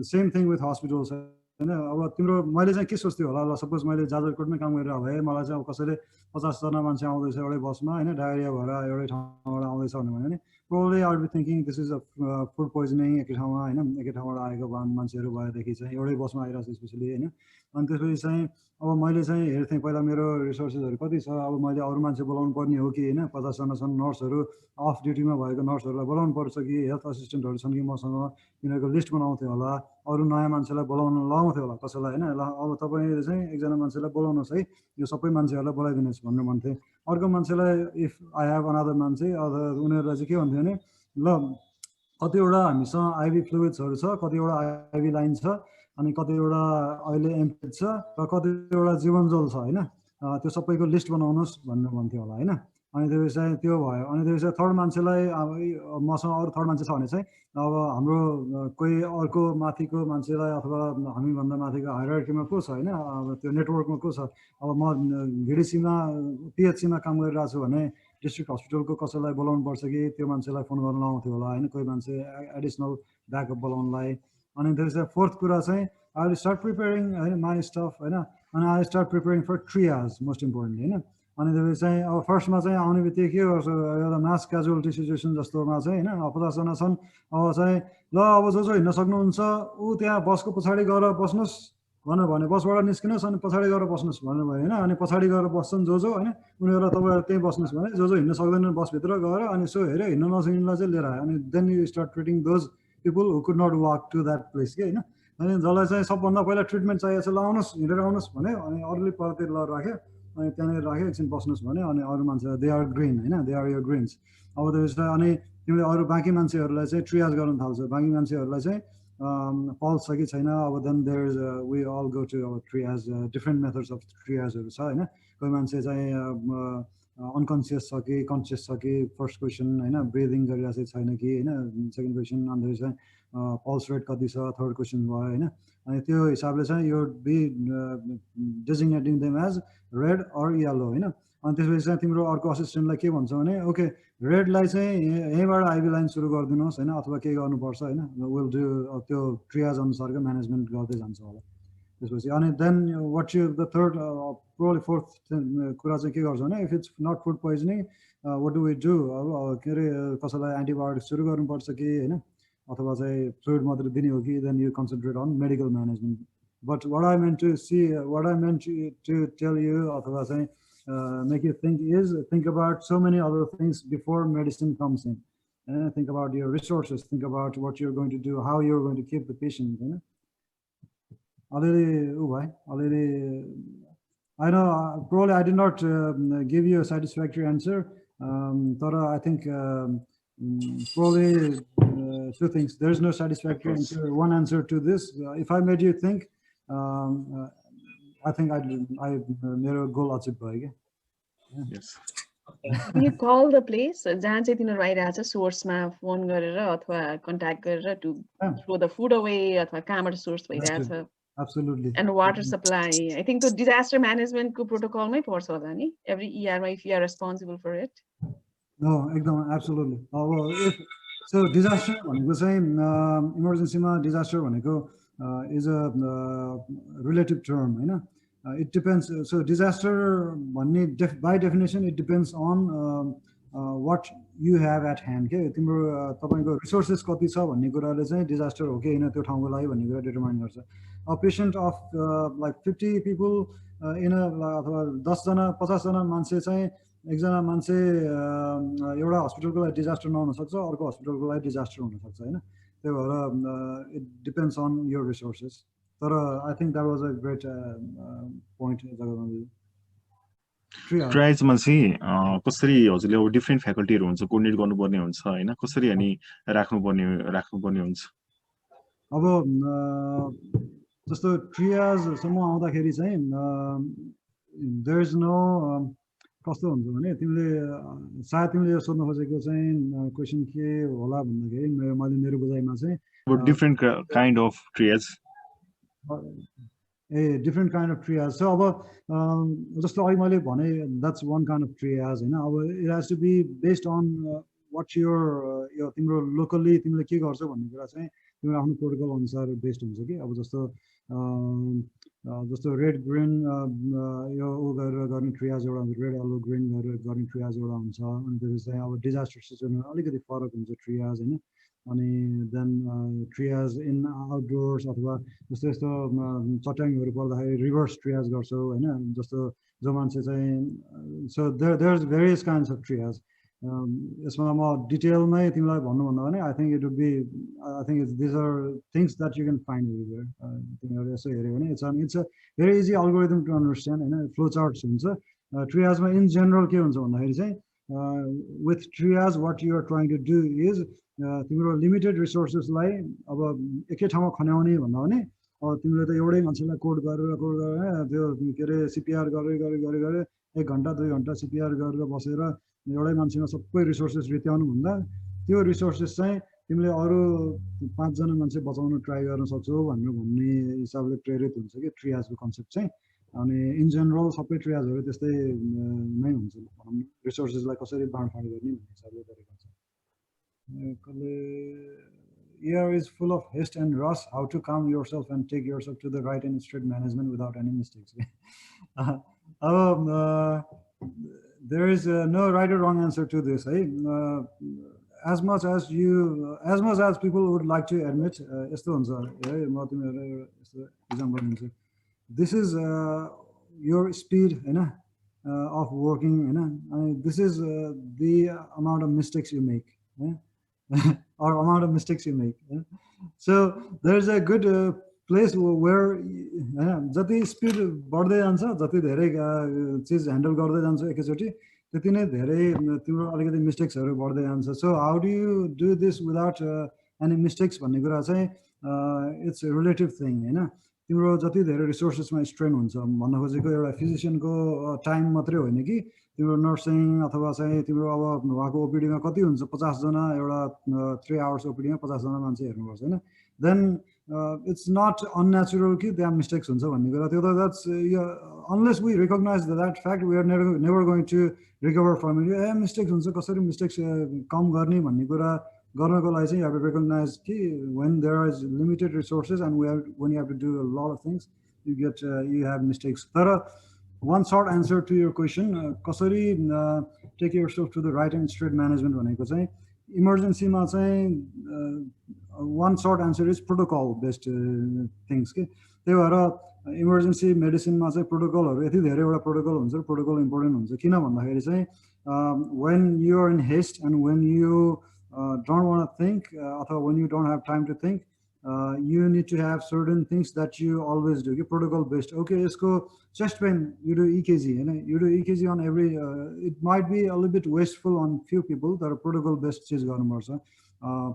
सेम थिङ विथ हस्पिटल्स होइन अब तिम्रो मैले चाहिँ के सोच्थेँ होला ल सपोज मैले जाजरकोटमै काम गरेर भए मलाई चाहिँ अब कसैले 50जना मान्छे आउँदैछ एउटै बसमा होइन डायरिया भएर एउटै ठाउँबाट आउँदैछ भन्यो भने probably I would be thinking this is a food poisoning एकै ठाउँमा होइन एकै ठाउँबाट आएको मान्छेहरू भएदेखि चाहिँ एउटै बसमा आइरहेको छ स्पेसली होइन अनि त्यसपछि चाहिँ अब मैले चाहिँ हेर्थेँ पहिला मेरो रिसोर्सेसहरू कति छ अब मैले अरू मान्छे बोलाउनु पर्ने हो कि होइन 50जना छन् नर्सहरू अफ ड्युटीमा भएको नर्सहरूलाई बोलाउनु पर्छ कि हेल्थ असिस्टेन्टहरू छन् कि मसँग तिनीहरूको लिस्ट बनाउँथ्यो होला अरू नयाँ मान्छेलाई बोलाउन लगाउँथ्यो होला कसैलाई होइन ल अब तपाईँले चाहिँ एकजना मान्छेलाई बोलाउनुहोस् है यो सबै मान्छेहरूलाई बोलाइदिनुहोस् भन्नु भन्थे अर्को मान्छेलाई इफ आई हेभ अनदर मान्छे उनीहरूलाई चाहिँ के भन्थ्यो भने ल कतिवटा हामीसँग आइभी फ्लुइड्सहरू छ कतिवटा आइभी लाइन छ अनि कतिवटा अहिले एम्पेड छ र कतिवटा जीवनजल छ होइन त्यो सबैको लिस्ट बनाउनुहोस् भन्नु भन्थ्यो होला होइन अनि त्यसपछि चाहिँ त्यो भयो अनि त्यसपछि थर्ड मान्छेलाई अब मसँग अरू थर्ड मान्छे छ भने चाहिँ अब हाम्रो कोही अर्को माथिको मान्छेलाई अथवा हामीभन्दा माथिको हायरार्कीमा को छ होइन अब त्यो नेटवर्कमा को छ अब म भिडिसीमा पिएचसीमा काम गरिरहेको छु भने डिस्ट्रिक्ट हस्पिटलको कसैलाई बोलाउनु पर्छ कि त्यो मान्छेलाई फोन गर्न लाउँथ्यो होला होइन कोही मान्छे एडिसनल ब्याकअप बोलाउनलाई अनि त्यसपछि फोर्थ कुरा चाहिँ आई विल स्टार्ट प्रिपेरिङ होइन माई स्टफ होइन अनि I start preparing for triage most important होइन अनि त्यसपछि चाहिँ अब फर्स्टमा चाहिँ आउने बित्तिकै के गर्छ एउटा मास क्याजुअलिटी सिचुएसन जस्तोमा चाहिँ होइन 50जना छन् अब चाहिँ ल अब जो हिँड्न सक्नुहुन्छ ऊ त्यहाँ बसको पछाडि गएर बस्नुहोस् भनेर भने बसबाट निस्किनुहोस् अनि पछाडि गएर बस्नुहोस् भन्नु भयो होइन अनि पछाडि गएर बस्छन् जो होइन उनीहरूलाई तपाईँहरू त्यहीँ बस्नुहोस् भने जो हिँड्न सक्दैनन् बसभित्र गएर अनि सो हेऱ्यो हिँड्न नसक्नेलाई चाहिँ लिएर आयो अनि then you start treating those people who could not walk to that place कि होइन अनि जसलाई चाहिँ सबभन्दा पहिला ट्रिटमेन्ट चाहिएको छ ल आउनुहोस् हिँडेर आउनुहोस् भन्यो अनि अरूले परतिर ल राख्यो अनि त्यहाँनिर राख्यो एकछिन बस्नुहोस् भन्यो अनि अरू मान्छे दे आर ग्रिन होइन दे आर यर ग्रिन्स अब त्यसपछि अनि तिमीले अरू बाँकी मान्छेहरूलाई चाहिँ ट्रियाज गर्न थाल्छौ बाँकी मान्छेहरूलाई चाहिँ पल्स छ कि छैन अब then there is we all go to अब ट्रियाज डिफ्रेन्ट मेथड्स अफ ट्रियाजहरू छ होइन कोही मान्छे चाहिँ अनकन्सियस छ कि कन्सियस छ कि फर्स्ट क्वेसन होइन ब्रिदिङ गरिरहेको छैन कि होइन सेकेन्ड क्वेसन अन्त चाहिँ पल्स रेट कति छ थर्ड क्वेसन भयो होइन अनि त्यो हिसाबले चाहिँ यो be designating them as red or yellow होइन अनि त्यसपछि चाहिँ तिम्रो अर्को असिस्टेन्टलाई के भन्छ भने ओके रेडलाई चाहिँ यहीँबाट आइभी लाइन सुरु गरिदिनुहोस् होइन अथवा के गर्नुपर्छ होइन विल डु त्यो ट्रियाज अनुसारको म्यानेजमेन्ट गर्दै जान्छ होला त्यसपछि अनि then what you the third probably fourth कुरा चाहिँ के गर्छ भने if it's not food poisoning what do we do अब के अरे कसैलाई एन्टिबायोटिक सुरु गर्नुपर्छ कि होइन अथवा चाहिँ फ्लुइड मात्रै दिने हो कि then you concentrate on medical management but what I meant to tell you अथवा चाहिँ make you think is think about so many other things before medicine comes in. Think about your resources, think about what you're going to do, how you're going to keep the patient. I know probably I did not give you a satisfactory answer. Tara, I think probably two things. There's no satisfactory answer, one answer to this. If I made you think, I think I made a goal achieve bhyo ke. Yes. Do you call the place जहाँ चाहिँ तिनीहरू आइरहेछ सोर्समा फोन गरेर अथवा कन्ट्याक्ट गरेर to throw the food away अथवा कहाँबाट सोर्स भइरहेछ? Absolutely. And water supply. I think the disaster management को protocol मै पर्छ होला नि? Every ER if you are responsible for it. No, absolutely. Well, so disaster भनेको चाहिँ emergency मा disaster भनेको is a relative term, हैन? It depends. So disaster भन्ने by definition it depends on what you have at hand के तिम्रो तपाईको resources कति छ भन्ने कुराले चाहिँ disaster हो कि हैन त्यो ठाउँको लागि भन्ने कुरा determine गर्छ. A patient of like 50 people in a अथवा 10 जना 50 जना मान्छे चाहिँ एकजना मान्छे एउटा हस्पिटलको लागि डिजास्टर नहुन सक्छ अर्को हस्पिटलको लागि डिजास्टर हुन सक्छ हैन त्यही भएर it depends on your resources. तर I think that was a great point. ट्राइजमा चाहिँ कसरी हजुरले अब डिफ्रेन्ट फ्याकल्टीहरू हुन्छ कोर्डिनेट गर्नुपर्ने हुन्छ हैन कसरी अनि राख्नुपर्ने हुन्छ अब जस्तो ट्रियाजसम्म आउँदाखेरि चाहिँ there is no कस्तो हुन्छ भने तिमीले सायद तिमीले यो सोध्न खोजेको चाहिँ क्वेशन के होला भन्दाखेरि मैले मेरो बुझाइमा चाहिँ different kind of ट्रियाज a different kind of triage. So just like मैले भने that's one kind of triage हैन. It has to be based on what your तिम्रो locally तिमीले के गर्छौ भन्ने कुरा चाहिँ तिम्रो आफ्नो प्रोटोकल अनुसार बेस्ड हुन्छ कि अब जस्तो रेड ग्रीन यो गरेर गर्ने ट्रियाज एउटा हुन्छ रेड येलो ग्रीन गरेर गर्ने ट्रियाज एउटा हुन्छ अनि त्यसपछि चाहिँ अब डिजास्टर सिचुएसनमा अलिकति फरक हुन्छ ट्रियाज हैन अनि देन ट्रियाज इन आउटडोर्स अथवा जस्तो यस्तो चट्याङहरू पर्दाखेरि रिभर्स ट्रियाज गर्छौ हैन जस्तो जो मान्छे चाहिँ so there is various kinds of triage यसमा म डिटेलमै तिमीलाई भन्नुभन्दा भने I think this are things that you can find everywhere तिमीहरूले यसो हेर्यो भने it's a very easy algorithm to understand हैन फ्लो चार्ट्स हुन्छ ट्रियाजमा इन जनरल के हुन्छ भन्दाखेरि चाहिँ with triage what you are trying to do is तिम्रो लिमिटेड रिसोर्सेसलाई अब एकै ठाउँमा खन्याउने भन्दा भने अब तिमीले त एउटै मान्छेलाई कोड गरेर त्यो के अरे सीपीआर गरे 1 घण्टा 2 घण्टा सीपीआर गरेर बसेर एउटै मान्छेमा सबै रिसोर्सेस रित्याउनु भन्दा त्यो रिसोर्सेस चाहिँ तिमीले अरु 5 जना मान्छे बचाउन ट्राई गर्न सक्छौ भन्ने हिसाबले प्रेरित हुन्छ कि ट्रियाजको कन्सेप्ट चाहिँ अनि इन जनरल सबै ट्रियाजहरु त्यस्तै नै हुन्छ रिसोर्सेसलाई कसरी बाँडफाँड गर्ने भन्ने हिसाबले गरेको छ Air is full of haste and rush. How to calm yourself and take yourself to the right and straight management without any mistakes. There is no right or wrong answer to this. As much as people would like to admit, this is your speed of working. This is the amount of mistakes you make. Or amount of mistakes you make. So there's a good place where जति स्पीड बढ्दै जान्छ जति धेरै चीज ह्यान्डल गर्दै जान्छ एकैचोटी त्यति नै धेरै तिम्रो अलिकति मिस्टेक्सहरु बढ्दै जान्छ so how do you do this without any mistakes भन्ने कुरा चाहिँ इट्स अ रिलेटिभ थिङ हैन तिम्रो जति धेरै रिसोर्सेसमा स्ट्रेन हुन्छ भन्न खोजेको एउटा फिजिशियनको टाइम मात्रै होइन कि तिम्रो नर्सिङ अथवा चाहिँ तिम्रो अब उहाँको ओपीडीमा कति हुन्छ 50 जना एउटा 3 आवर्स ओपीडीमा 50 जना मान्छे हेर्नुपर्छ हैन देन it's not unnatural कि त्यहाँ मिस्टेक्स हुन्छ भन्ने कुरा त्यो त that's unless we recognize that fact we are never going to recover from it mistakes हुन्छ कसरी मिस्टेक्स कम गर्ने भन्ने कुरा गर्नको लागि चाहिँ you have to recognize कि when there is limited resources and when you have to do a lot of things you have mistakes तर one short answer to your question कसरी take yourself to the right and straight management भनेको चाहिँ emergency मा चाहिँ one short answer is protocol based things के त्यही भएर इमर्जेन्सी मेडिसिनमा चाहिँ प्रोटोकलहरू यति धेरैवटा प्रोटोकल हुन्छ प्रोटोकल इम्पोर्टेन्ट हुन्छ किन भन्दाखेरि चाहिँ when you are in haste and when you don't want to think अथवा when you don't have time to think you need to have certain things that you always do protocol based okay यसको chest pain you do EKG हैन you do EKG on every it might be a little bit wasteful on few people that are protocol based चिज गर्नुपर्छ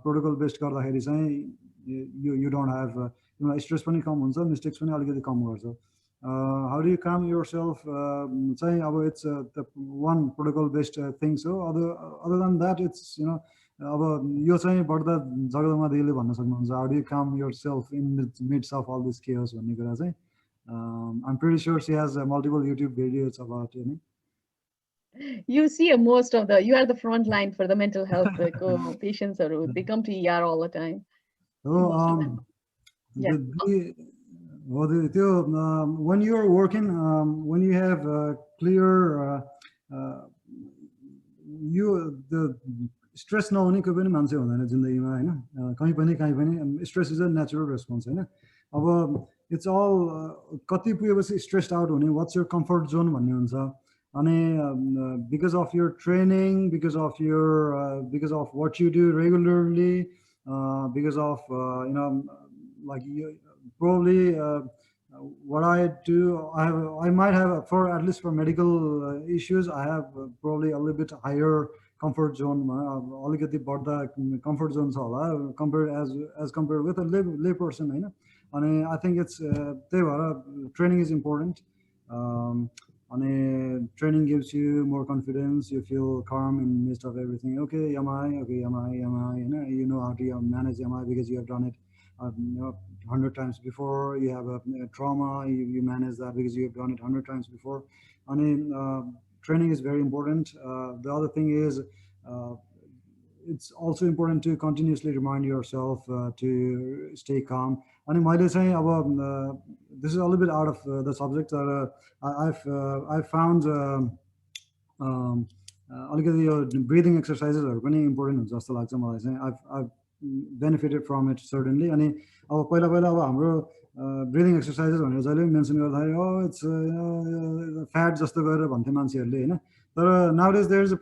protocol based गर्दाखेरि चाहिँ you don't have stress पनि कम हुन्छ mistakes पनि अलिकति कम गर्छ how do you calm yourself चाहिँ अब it's the one protocol based thing so other than that it's अब यो चाहिँ बढ्दा जगदमा दिदीले भन्न सक्नुहुन्छ how do you calm yourself in the midst of all this chaos भन्ने कुरा चाहिँ I'm pretty sure she has multiple YouTube videos about You see most of you are the front line for the mental health patients they come to ER all the time. So when you are working when you have clear the stress नहुने कोही पनि मान्छे हुँदैन जिन्दगीमा हैन कहीं पनि stress is a natural response हैन अब it's all कति पुगेपछि stressed out हुने what's your comfort zone भन्ने हुन्छ अनि because of your training because of what you do regularly because of like you probably what I do I might have for at least for medical issues I have probably a little bit higher comfort zone अलिकति बढ्दा comfort zone छ होला compared as compared with a lay person हैन अनि I think it's त्यही भएर training is important अनि training gives you more confidence you feel calm in the midst of everything okay MI you know how to manage MI because you have done it 100 times before you have a trauma you manage that because you have done it 100 times before and training is very important the other thing is it's also important to continuously remind yourself to stay calm and this is a little bit out of the subject I've found breathing exercises are very important जस्तो लाग्छ मलाई चाहिँ I've benefited from it certainly अनि अब पहिला अब हाम्रो breathing exercises भनेर जहिले मेन्सन गर्दाखेरि oh it's fat जस्तो गरेर भन्थे मान्छेहरुले हैन तर nowadays there's a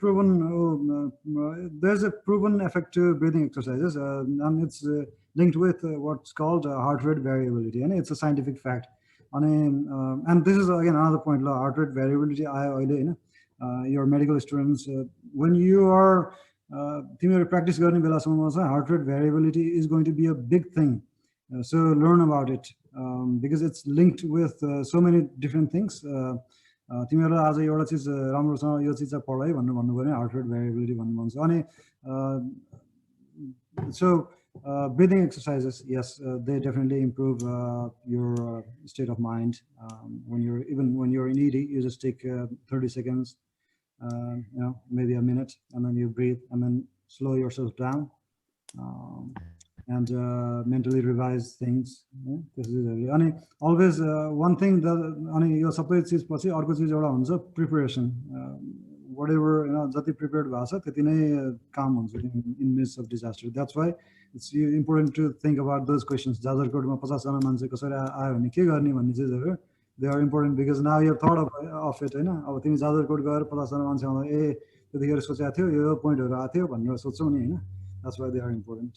proven effect to breathing exercises and it's linked with what's called heart rate variability and it's a scientific fact and this is again another point heart rate variability your medical students when you are तिमीहरु practice गर्ने बेलासम्म चाहिँ heart rate variability is going to be a big thing so learn about it because it's linked with so many different things तिमीहरुलाई आज एउटा चीज राम्रोसँग यो चीज चाहिँ पढाइ भन्नु पर्ने heart rate variability भन्नु भन्छ अनि so breathing exercises yes they definitely improve your state of mind when you're in ED you just take 30 seconds maybe a minute and then you breathe and then slow yourself down and mentally revise things this is really always one thing that यो सबै चीज पछि अर्को चीज एउटा हुन्छ preparation whatever जति prepared भएको छ त्यति नै काम हुन्छ in midst of disaster that's why it's important to think about those questions जाजरकोटमा 50 जना मान्छे कसरी आयो भने के गर्ने भन्ने चीजहरु they are important because now you have thought of it हैन अब तिमी जाजरकोट गएर 50 जना मान्छे आउँदा ए त्यतिखेर सोचेको थियो यो पोइन्टहरु आएको थियो भनेर सोच्छौ नि हैन that's why they are important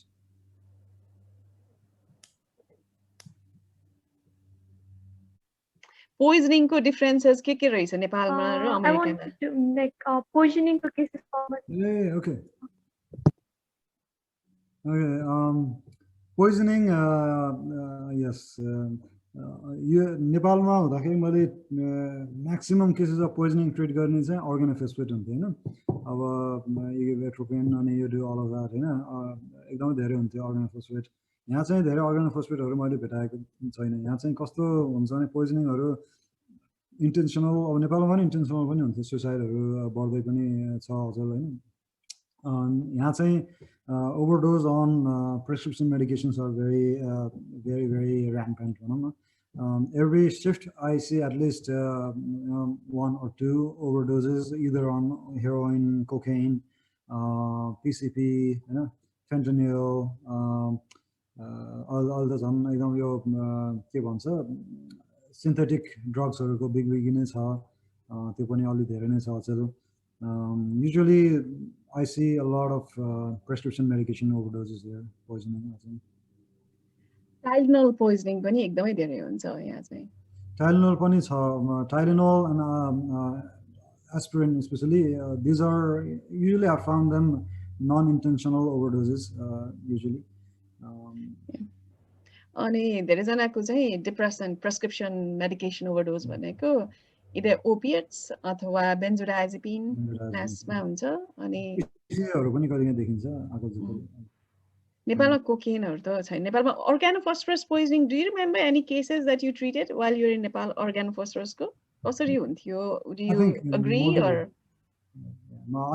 poisoning को differences के रहेछ नेपालमा र अमेरिकामा I want to make poisoning को cases okay poisoning yes यो नेपालमा हुँदाखेरि मैले maximum cases of poisoning treat गर्ने चाहिँ organophosphate हुन्थ्यो हैन अब इगोट्रोपिन अनि यो do all of that हैन एकदमै धेरै हुन्थ्यो organophosphate यहाँ चाहिँ धेरै organophosphate मैले भेटाएको छैन यहाँ चाहिँ कस्तो हुन्छ भने पोइजनिङहरु इन्टेन्सनल अब नेपालमा पनि इन्टेन्सनल पनि हुन्छ सुसाइडहरु बढ्दै पनि छ अझै हैन यहाँ चाहिँ overdose on prescription medications are very rampant every shift I see at least one or two overdoses either on heroin cocaine PCP fentanyl all the एकदम यो के भन्छ सिन्थेटिक ड्रग्सहरूको बिग नै छ त्यो पनि अलि धेरै नै छ अचेल usually I see a lot of prescription medication overdoses there poisoning I think Tylenol poisoning पनि एकदमै धेरै हुन्छ यहाँ चाहिँ Tylenol पनि छ Tylenol and aspirin especially these are usually I found them non-intentional overdoses usually अनि धेरैजनाको चाहिँ डिप्रेसन प्रेस्क्रिप्सन मेडिकेसन ओभरडोज भनेको इदर ओपिएट्स अथवा बेन्जोडाइजेपिन क्लासमा हुन्छ अनि हरू पनि कहिले देखिन्छ नेपालमा कोकेनहरु त छैन नेपालमा organophosphorus poisoning do you remember any cases that you treated while you were in Nepal organophosphorus को कसरी हुन्थ्यो do you agree or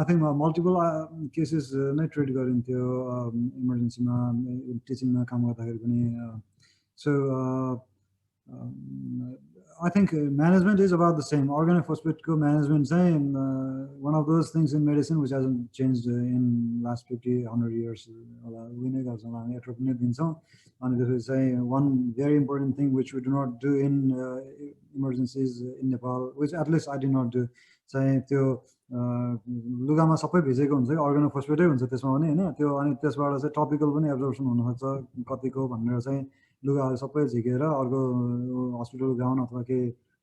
I think multiple cases नै ट्रिट गरिन्थ्यो इमर्जेन्सीमा टिचिङमा काम गर्दाखेरि पनि so I think management is about the same organophosphate ko management चाहिँ one of those things in medicine which hasn't changed in last 50-100 years we नै गर्छौँ हामी एट्रोपिन नै दिन्छौँ अनि त्यसपछि चाहिँ one very important thing which we do not do in emergencies in Nepal which at least I did not do चाहिँ त्यो लुगामा सबै भिजेको हुन्छ organophosphate हुन्छ त्यसमा पनि हैन त्यो अनि त्यसबाट चाहिँ टपिकल पनि एब्जर्प्सन हुन सक्छ कतिको भनेर चाहिँ लुगाहरू सबै झिकेर अर्को हस्पिटल गाउन अथवा के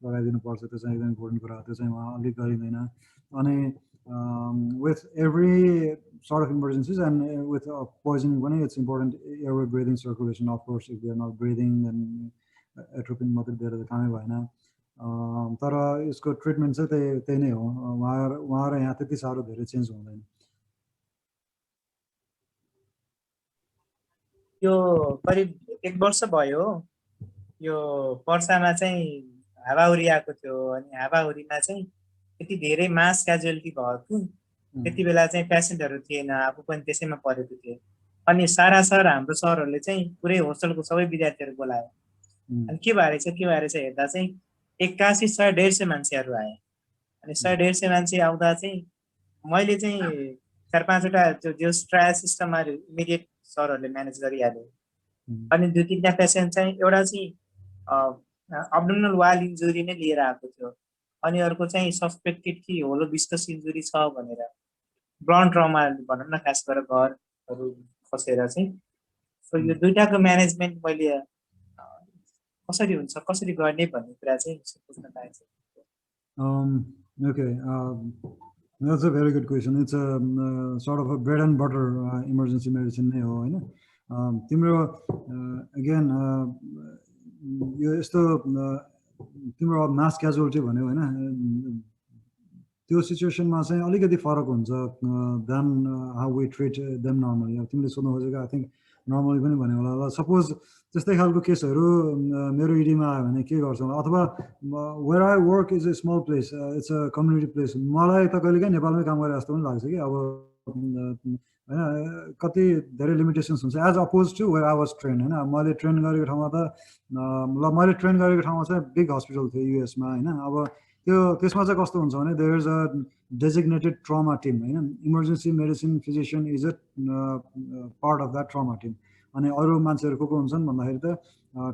लगाइदिनु पर्छ त्यो चाहिँ एकदम इम्पोर्टेन्ट कुरा त्यो चाहिँ वहाँ अलिक गरिँदैन अनि with every sort of emergencies and with poisoning पनि it's important airway breathing circulation of course if they are not breathing then atropine मात्रै दिएर त कामै भएन तर यसको ट्रिटमेन्ट चाहिँ त्यही नै हो वहाँ र यहाँ त्यति साह्रो धेरै चेन्ज हुँदैन यो करिब 1 वर्ष भयो यो पर्सामा चाहिँ हावाहुरी आएको थियो अनि हावाहुरीमा चाहिँ त्यति धेरै मास क्याजुअलिटी भएको त्यति बेला चाहिँ पेसेन्टहरु थिएन आफू पनि त्यसैमा परेको थिए अनि सारा सर हाम्रो सरहरुले चाहिँ पुरै होस्टलको सबै विद्यार्थीहरु बोलाए अनि के भएछ हेर्दा चाहिँ 81-150 मान्छेहरु आए अनि 150 मान्छे आउँदा चाहिँ मैले चाहिँ 4-5 वटा जो ट्रायल सिस्टमहरु इमिडिएट सरहरुले म्यानेज गरिहाले अनि 2-3 पेशेन्ट चाहिँ एउटा चाहिँ अब्डोमिनल वाल इन्जुरी नै लिएर आएको थियो अनि अर्को चाहिँ सस्पेक्टेड कि होलो विस्कस इन्जुरी छ भनेर ब्लन्ट ट्रमा भनौं न खास गरेर घरहरु खसेर चाहिँ सो यो दुईटाको म्यानेजमेन्ट मैले कसरी हुन्छ कसरी गर्ने भन्ने कुरा चाहिँ सोच्न पाएछु Okay, that's a very good question. It's a sort of a bread and butter emergency medicine नै हो हैन तिम्रो again यो यस्तो तिम्रो मास क्याजुअलिटी भन्यो हैन त्यो सिचुएसनमा चाहिँ अलिकति फरक हुन्छ then how we treat them normally अब तिमीले सोध्नु खोजेको आई थिंक नर्मली पनि भन्यो होला जसपोज त्यस्तै खालको केसहरु मेरो इडीमा आयो भने के गर्छ अथवा where I work is a small place it's a community place मलाई त कहिलेकाहीँ नेपालमै काम गरे जस्तो पनि लाग्छ कि अब हैन कति धेरै लिमिटेशन्स हुन्छ as opposed to where I was train हैन मैले ट्रेन गरेको ठाउँमा त मैले ट्रेन गरेको ठाउँमा चाहिँ बिग हस्पिटल थियो युएस मा हैन अब त्यो त्यसमा चाहिँ कस्तो हुन्छ भने there is a designated trauma team हैन emergency medicine physician is a part of that trauma team अनि अरु मान्छेहरु को हुन्छन् भन्दाखेरि त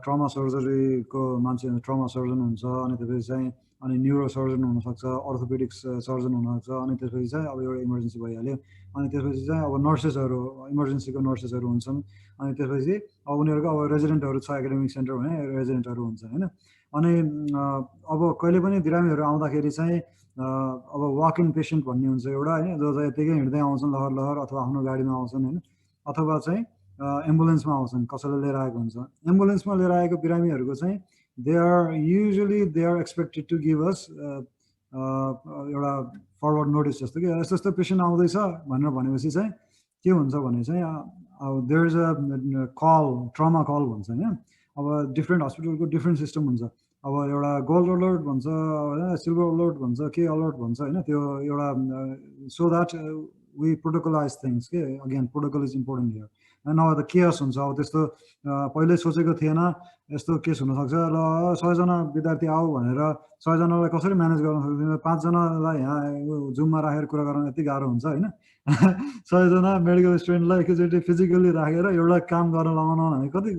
ट्रमा सर्जरीको मान्छे ट्रमा सर्जन हुन्छ अनि त्यसपछि चाहिँ अनि न्यूरो सर्जन हुन सक्छ अर्थोपेडिक्स सर्जन हुन सक्छ अनि त्यसपछि चाहिँ अब एउटा इमर्जेन्सी भइहाल्यो अनि त्यसपछि चाहिँ अब नर्सेसहरु इमर्जेन्सीको नर्सेसहरु हुन्छन् अनि त्यसपछि अब उनीहरुको अब रेजिडेन्टहरु छ एकाडेमिक सेन्टर भने रेजिडेन्टहरु हुन्छ हैन अनि अब कहिले पनि बिरामीहरु आउँदाखेरि चाहिँ अब वक इन पेशेन्ट भन्ने हुन्छ एउटा हैन जो चाहिँ यतिकै हिँड्दै आउँछन् लहर लहर अथवा आफ्नो गाडीमा आउँछन् हैन अथवा चाहिँ एम्बुलेन्समा आउँछन् कसैले लिएर आएको हुन्छ एम्बुलेन्समा लिएर आएको बिरामीहरुको चाहिँ they are expected to give us एउटा फरवर्ड नोटिस जस्तो कि यस्तो पेशेन्ट आउँदैछ भनेर भनेपछि चाहिँ के हुन्छ भने चाहिँ अब there is a call trauma call भन्छ हैन अब डिफरेन्ट हस्पिटलको डिफरेन्ट सिस्टम हुन्छ अब एउटा गोल्ड अलर्ट भन्छ हैन सिल्भर अलर्ट भन्छ के अलर्ट भन्छ हैन त्यो एउटा सो दैट वी प्रोटोकलाइज थिंग्स के again protocol is important here and अब त केयर्स हुन्छ अब त्यस्तो पहिले सोचेको थिएन यस्तो केस हुन सक्छ ल 100 जना विद्यार्थी आऊ भनेर 100 जनालाई कसरी म्यानेज गर्न सक्दैन 5 जनालाई यहाँ जुममा राखेर कुरा गर्न यति गाह्रो हुन्छ हैन 100 जना मेडिकल स्टुडेन्टलाई एकैचोटी फिजिकली राखेर एउटा काम गर्न लगाउन भने कति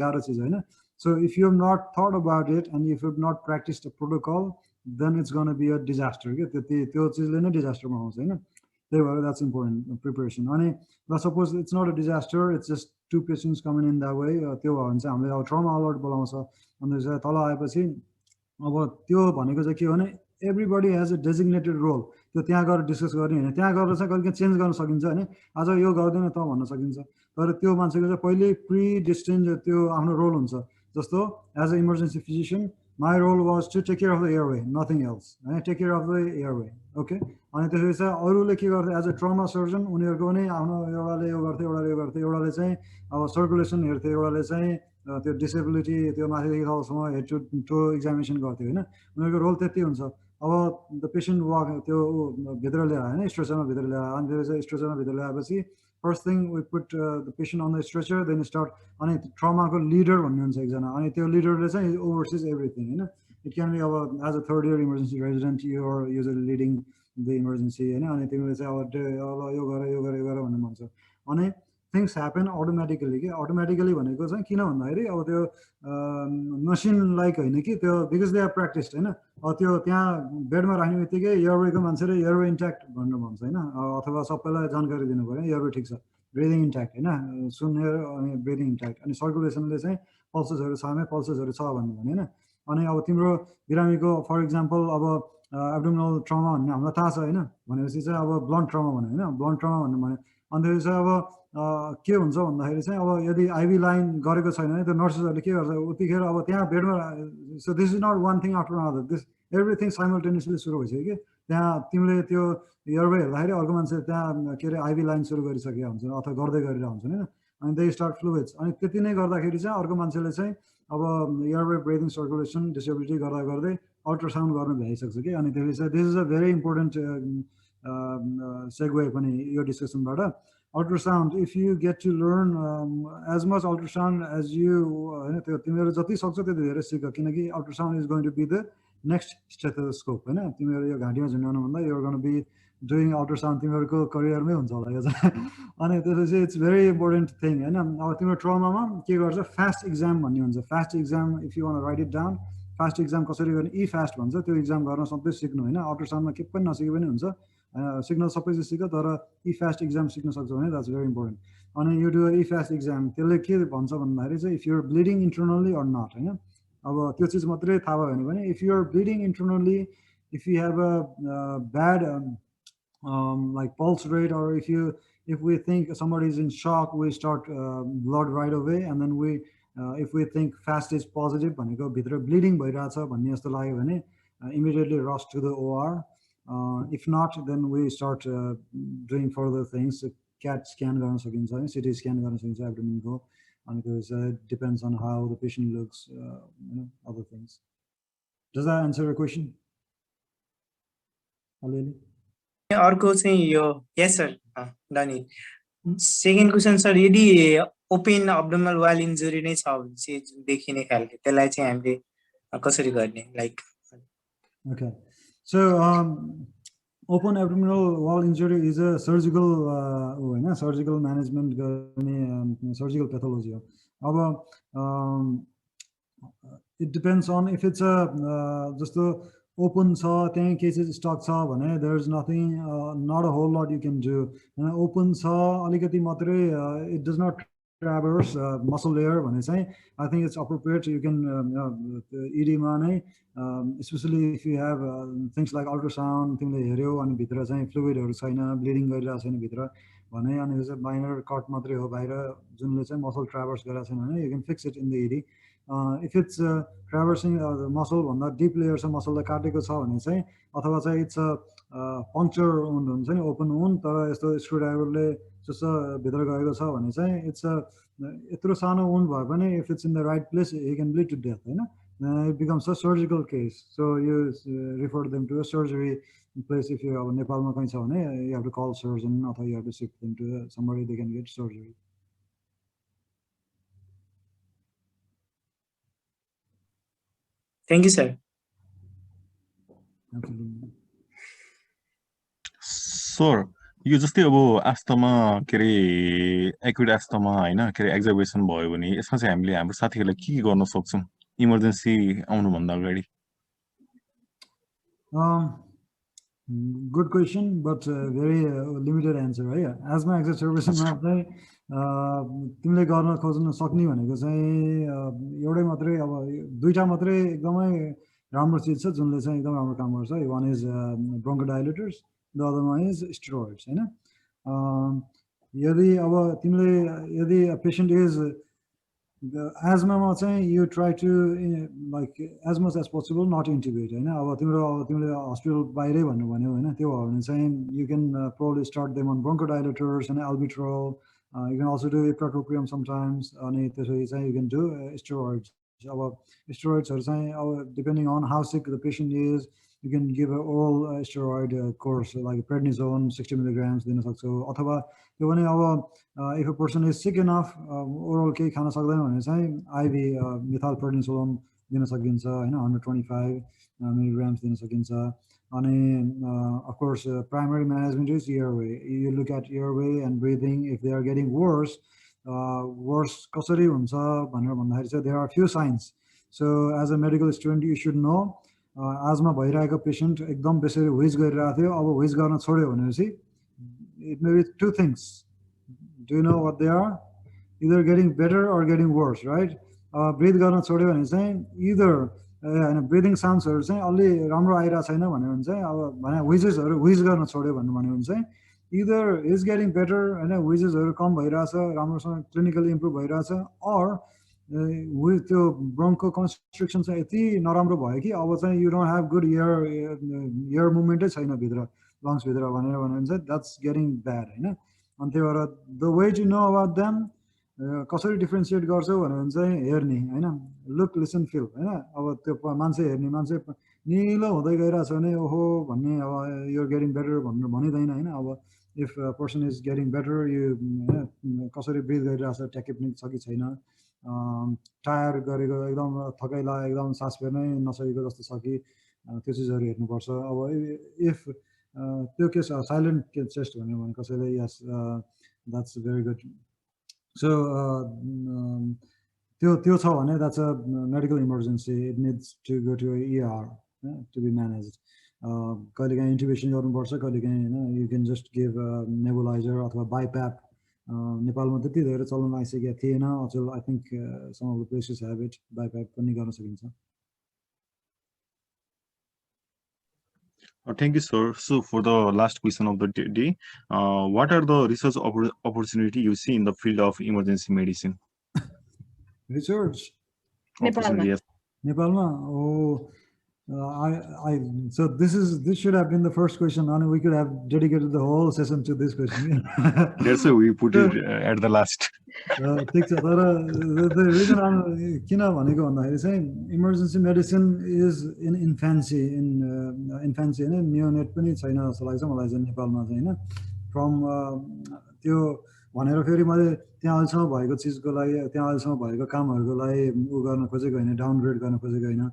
गाह्रो चिज हैन So if you have not thought about it and if you have not practiced a protocol, then it's going to be a disaster. Disaster. That's important preparation. And suppose it's not a disaster, it's just two patients coming in that way. Trauma alert everybody has a designated role. त्यो त्यहाँ गएर डिस्कस गर्ने हैन, त्यहाँ गएर चाहिँ कहिले चेन्ज गर्न सकिन्छ हैन, आज यो गर्दैन त भन्न सकिन्छ, तर त्यो मान्छेको चाहिँ पहिले प्री डिस्टिन्ड त्यो आफ्नो रोल हुन्छ. जस्तो as a emergency physician my role was to take care of the airway, nothing else. Take care of the airway. Okay. अनि त्यसपछि चाहिँ अरूले के गर्थे एज अ ट्रमा सर्जन उनीहरूको पनि आफ्नो एउटाले यो गर्थे एउटाले चाहिँ अब सर्कुलेसन हेर्थे, एउटाले चाहिँ त्यो डिसेबिलिटी त्यो माथिदेखि तलसम्म हेड टु टो एक्जामिनेसन गर्थ्यो हैन. उनीहरूको रोल त्यति हुन्छ. अब द पेसेन्ट वाक त्यो भित्र ल्यायो हैन, स्ट्रेचरमा भित्र ल्यायो, अनि त्यसपछि स्ट्रेचरमा भित्र ल्याएपछि first thing we put the patient on the stretcher, then start अनि ट्रमाको लिडर भन्ने हुन्छ एकजना, अनि त्यो लिडरले चाहिँ oversees everything हैन. It can be अब as a third year emergency resident you are usually leading the emergency हैन, अनि तिमीले चाहिँ अब यो गर भन्ने भन्छ. अनि things happen automatically के automatically भनेको चाहिँ किन भन्दाखेरि अब त्यो मसिन लाइक हैन कि त्यो because they are practiced हैन. अब त्यो त्यहाँ बेडमा राख्ने बित्तिकै एयरवेको मान्छेले एयरवे इन्ट्याक्ट भनेर भन्छ हैन, अथवा सबैलाई जानकारी दिनु पर्यो एयरवे ठिक छ, ब्रिदिङ इन्ट्याक्ट हैन, सुन्ने अनि ब्रिदिङ इन्ट्याक्ट, अनि सर्कुलेसनले चाहिँ पल्सेसहरु छामे पल्सेसहरु छ भन्ने भने हैन. अनि अब तिम्रो बिरामीको फर एक्जाम्पल अब एब्डोमिनल ट्रमा भन्ने हामीलाई थाहा छ हैन, भनेपछि चाहिँ अब ब्लन्ट ट्रमा भन्ने हैन, ब्लन्ट ट्रमा भन्ने भने अनि त्यसपछि चाहिँ अब के हुन्छ भन्दाखेरि चाहिँ अब यदि आइभी लाइन गरेको छैन भने त्यो नर्सेसहरुले के गर्छ उतिखेर अब त्यहाँ बेडमा. So this is not one thing after another, this everything simultaneously सुरु भइसक्यो कि त्यहाँ तिमीले त्यो एयरवे हेर्दाखेरि अर्को मान्छे त्यहाँ के अरे आइभी लाइन सुरु गरिसकेका हुन्छ अथवा गर्दै गरिरहेको हुन्छ हैन, अनि दे स्टार्ट फ्लुइड्स. अनि त्यति नै गर्दाखेरि चाहिँ अर्को मान्छेले चाहिँ अब एयरवे ब्रिदिङ सर्कुलेसन डिसेबिलिटी गर्दा गर्दै अल्ट्रासाउन्ड गर्न भ्याइसक्छ कि. अनि त्यसले चाहिँ this is a very important segue पनि यो डिस्कसनबाट. Ultrasound, if you get to learn as much ultrasound as you त्यो तिमीहरु जति सक्छ त्यति धेरै सिक, किनकि ultrasound is going to be the next stethoscope हैन. तिमीहरु यो घाँटीमा झुन्ड्याउनु भन्दा you're going to be doing ultrasound तिमीहरुको करियरमै हुन्छ होला यो चाहिँ. अनि त्यसपछि it's very important thing हैन. अब तिम्रो ट्रमामा के गर्छ फास्ट एक्जाम भन्ने हुन्छ. Fast exam if you want to write it down, fast exam कसरी गर्ने ई फास्ट भन्छ, त्यो एक्जाम गर्न सधैँ सिक्नु हैन. अल्ट्रासाउन्डमा के पनि नसिके पनि हुन्छ, सिक्न सबै सिक, तर ई फास्ट एक्जाम सिक्न सक्छौ भने द्याट्स भेरी इम्पोर्टेन्ट. अनि यो डु ई फास्ट एक्जाम त्यसले के भन्छ भन्दाखेरि चाहिँ if you are bleeding internally or not हैन. अब त्यो चिज मात्रै थाहा भयो भने पनि if you are bleeding internally, if you have a bad like pulse rate, or if we think somebody is in shock, we start blood right away, and then we if we think fast is positive भनेको भित्र ब्लिडिङ भइरहेछ भन्ने जस्तो लाग्यो भने immediately rush to the OR. If not, then we start doing further things. CAT scan गर्न सकिन्छ हैन, CT scan गर्न सकिन्छ एब्डोमेनको, अनि त्यो depends on how the patient looks, other things. Does that answer your question? Aleli? अर्को चाहिँ यो yes sir Danny. Second question sir, यदि ओपन अब्डोमिनल वाल इन्जुरी नै छ भने चाहिँ देखिने खालको त्यसलाई चाहिँ हामीले कसरी गर्ने like. Okay, so open abdominal wall injury is a surgical surgical management गर्ने surgical pathology हो. अब it depends on if it's a जस्तो open छ त्यही केसेस स्टक छ भने there is nothing, not a whole lot you can do. Open छ अलिकति मात्रै, it does not traverse muscle layer भने चाहिँ I think it's appropriate. You can ED मा नै especially if you have things like ultrasound तिमीले हेर्यौ अनि भित्र चाहिँ फ्लुइडहरु छैन, ब्लिडिङ गरिरहेको छैन भित्र भने, अनि त्यो चाहिँ माइनर कट मात्रै हो बाहिर जुनले चाहिँ मसल ट्राभर्स गरेको छैन भने you can fix it in the ED. If it's traversing the muscle भन्दा डिप लेयर छ, मसललाई काटेको छ भने चाहिँ, अथवा चाहिँ it's a puncture wound हुन्छ नि, ओपन वुन्ड तर यस्तो स्क्रुड्राइभरले जस्तो भित्र गएको छ भने चाहिँ it's a यत्रो सानो वुन्ड भए पनि if it's in the right place he can bleed to death हैन. It becomes a surgical case, so you refer them to a surgery place. If you have नेपालमा कहीं छ भने you have to call surgeon, अथवा you have to shift them to somebody they can get surgery. Thank you, sir. Absolutely. Sir, यो जस्तै अब आस्थमा के अरे एक्युट आस्थमा होइन के अरे एक्जार्बेसन भयो भने यसमा चाहिँ हामीले हाम्रो साथीहरूलाई के गर्न सक्छौँ इमर्जेन्सी आउनुभन्दा अगाडि? Good question, but very limited answer है. Asthma exacerbationमा चाहिँ तिमीले गर्न खोज्न सक्ने भनेको चाहिँ एउटै मात्रै अब दुईटा मात्रै एकदमै राम्रो चिज छ जुनले चाहिँ एकदम राम्रो काम गर्छ. One is bronchodilators, the other one is steroids हैन. यदि अब तिमीले यदि a patient is asthma चाहिँ you try to like as much as possible not intubate हैन. अब तिमीले हस्पिटल बाहिरै भन्नु भन्यो हैन, त्यो हो भने चाहिँ you can probably start them on bronchodilators and albuterol. You can also do ipratropium sometimes, अनि त्यसपछि चाहिँ you can do steroids. अब steroidsहरु चाहिँ अब depending on how sick the patient is, you can give an oral steroid course like prednisone 60 milligrams दिन सक्छौ. अथवा त्यो भने अब if a person is sick enough oral केही खान सक्दैन भने चाहिँ IV methylprednisolone दिन सकिन्छ हैन, 125 milligrams दिन सकिन्छ. अनि of course primary management is airway. You look at airway and breathing. If they are getting worse कसरी हुन्छ भनेर भन्दाखेरि चाहिँ there are few signs. So as a medical student you should know asthma भइरहेको patient एकदम बेसरी व्हिज गरिरहेको थियो, अब व्हिज गर्न छोड्यो भनेपछि it may be two things. Do you know what they are? Either getting better or getting worse, right? Breathe गर्न छोड्यो भने चाहिँ either breathing soundsहरु चाहिँ अलि राम्रो आइरा छैन भन्यो भने चाहिँ अब भने व्हिजेसहरु व्हिज गर्न छोड्यो भन्नु भन्यो भने चाहिँ either is getting better हैन, व्हिजेसहरु कम भइराछ, राम्रोसँग क्लिनिकली इम्प्रुभ भइराछ, or with त्यो ब्रोन्को कन्स्ट्रिक्सन चाहिँ यति नराम्रो भयो कि अब चाहिँ you don't have good air movement छैन भित्र lungs भित्र भनेर भन्यो भने चाहिँ that's getting bad हैन. अनि त्यही भएर the way to know about them कसरी डिफरेन्शिएट गर्छौ भने चाहिँ हेर्ने हैन, लुक लिसन फिल हैन. अब त्यो मान्छे हेर्ने, मान्छे निलो हुँदै गइरहेछ भने ओहो भन्ने अब you're getting better भनेर भनिदैन हैन. अब if a person is getting better you कसरी ब्रिथ गरिरहेछ, ट्याकेप्निक छ कि छैन, टायर गरेको एकदम थकाइ लाग्यो एकदम सास फेर्नै नसकेको जस्तो छ कि त्यो चिजहरु हेर्नुपर्छ. अब if त्यो केस साइलेन्ट चेस्ट भन्यो भने कसैले yes that's very good. So त्यो छ भने that's a medical emergency. It needs to go to a ER to be managed. कहिलेकाहीँ intubation गर्नुपर्छ, कहिलेकाहीँ हैन you can just give a nebulizer अथवा BiPAP. नेपालमा त्यति धेरै चलन आइसकेको थिएन अचेल. I think some of the places have it. BiPAP पनि गर्न सकिन्छ. Thank you, sir. So for the last question of the day, what are the research opportunity you see in the field of emergency medicine? Research. Opportunity, yes. Nepalma. Oh, so this should have been the first question, and we could have dedicated the whole session to this question. That's why we put it at the last. The reason I'm किन भनेको भन्दाखेरि चाहिँ emergency medicine is in infancy, infancy हैन, neonate पनि छैन जस्तो लाग्छ मलाई चाहिँ नेपालमा चाहिँ हैन. From त्यो भनेर फेरि मैले त्यहाँ अहिलेसम्म भएको चिजको लागि त्यहाँ अहिलेसम्म भएको कामहरुको लागि उ गर्न खोजेको हैन, डाउनग्रेड गर्न खोजेको हैन.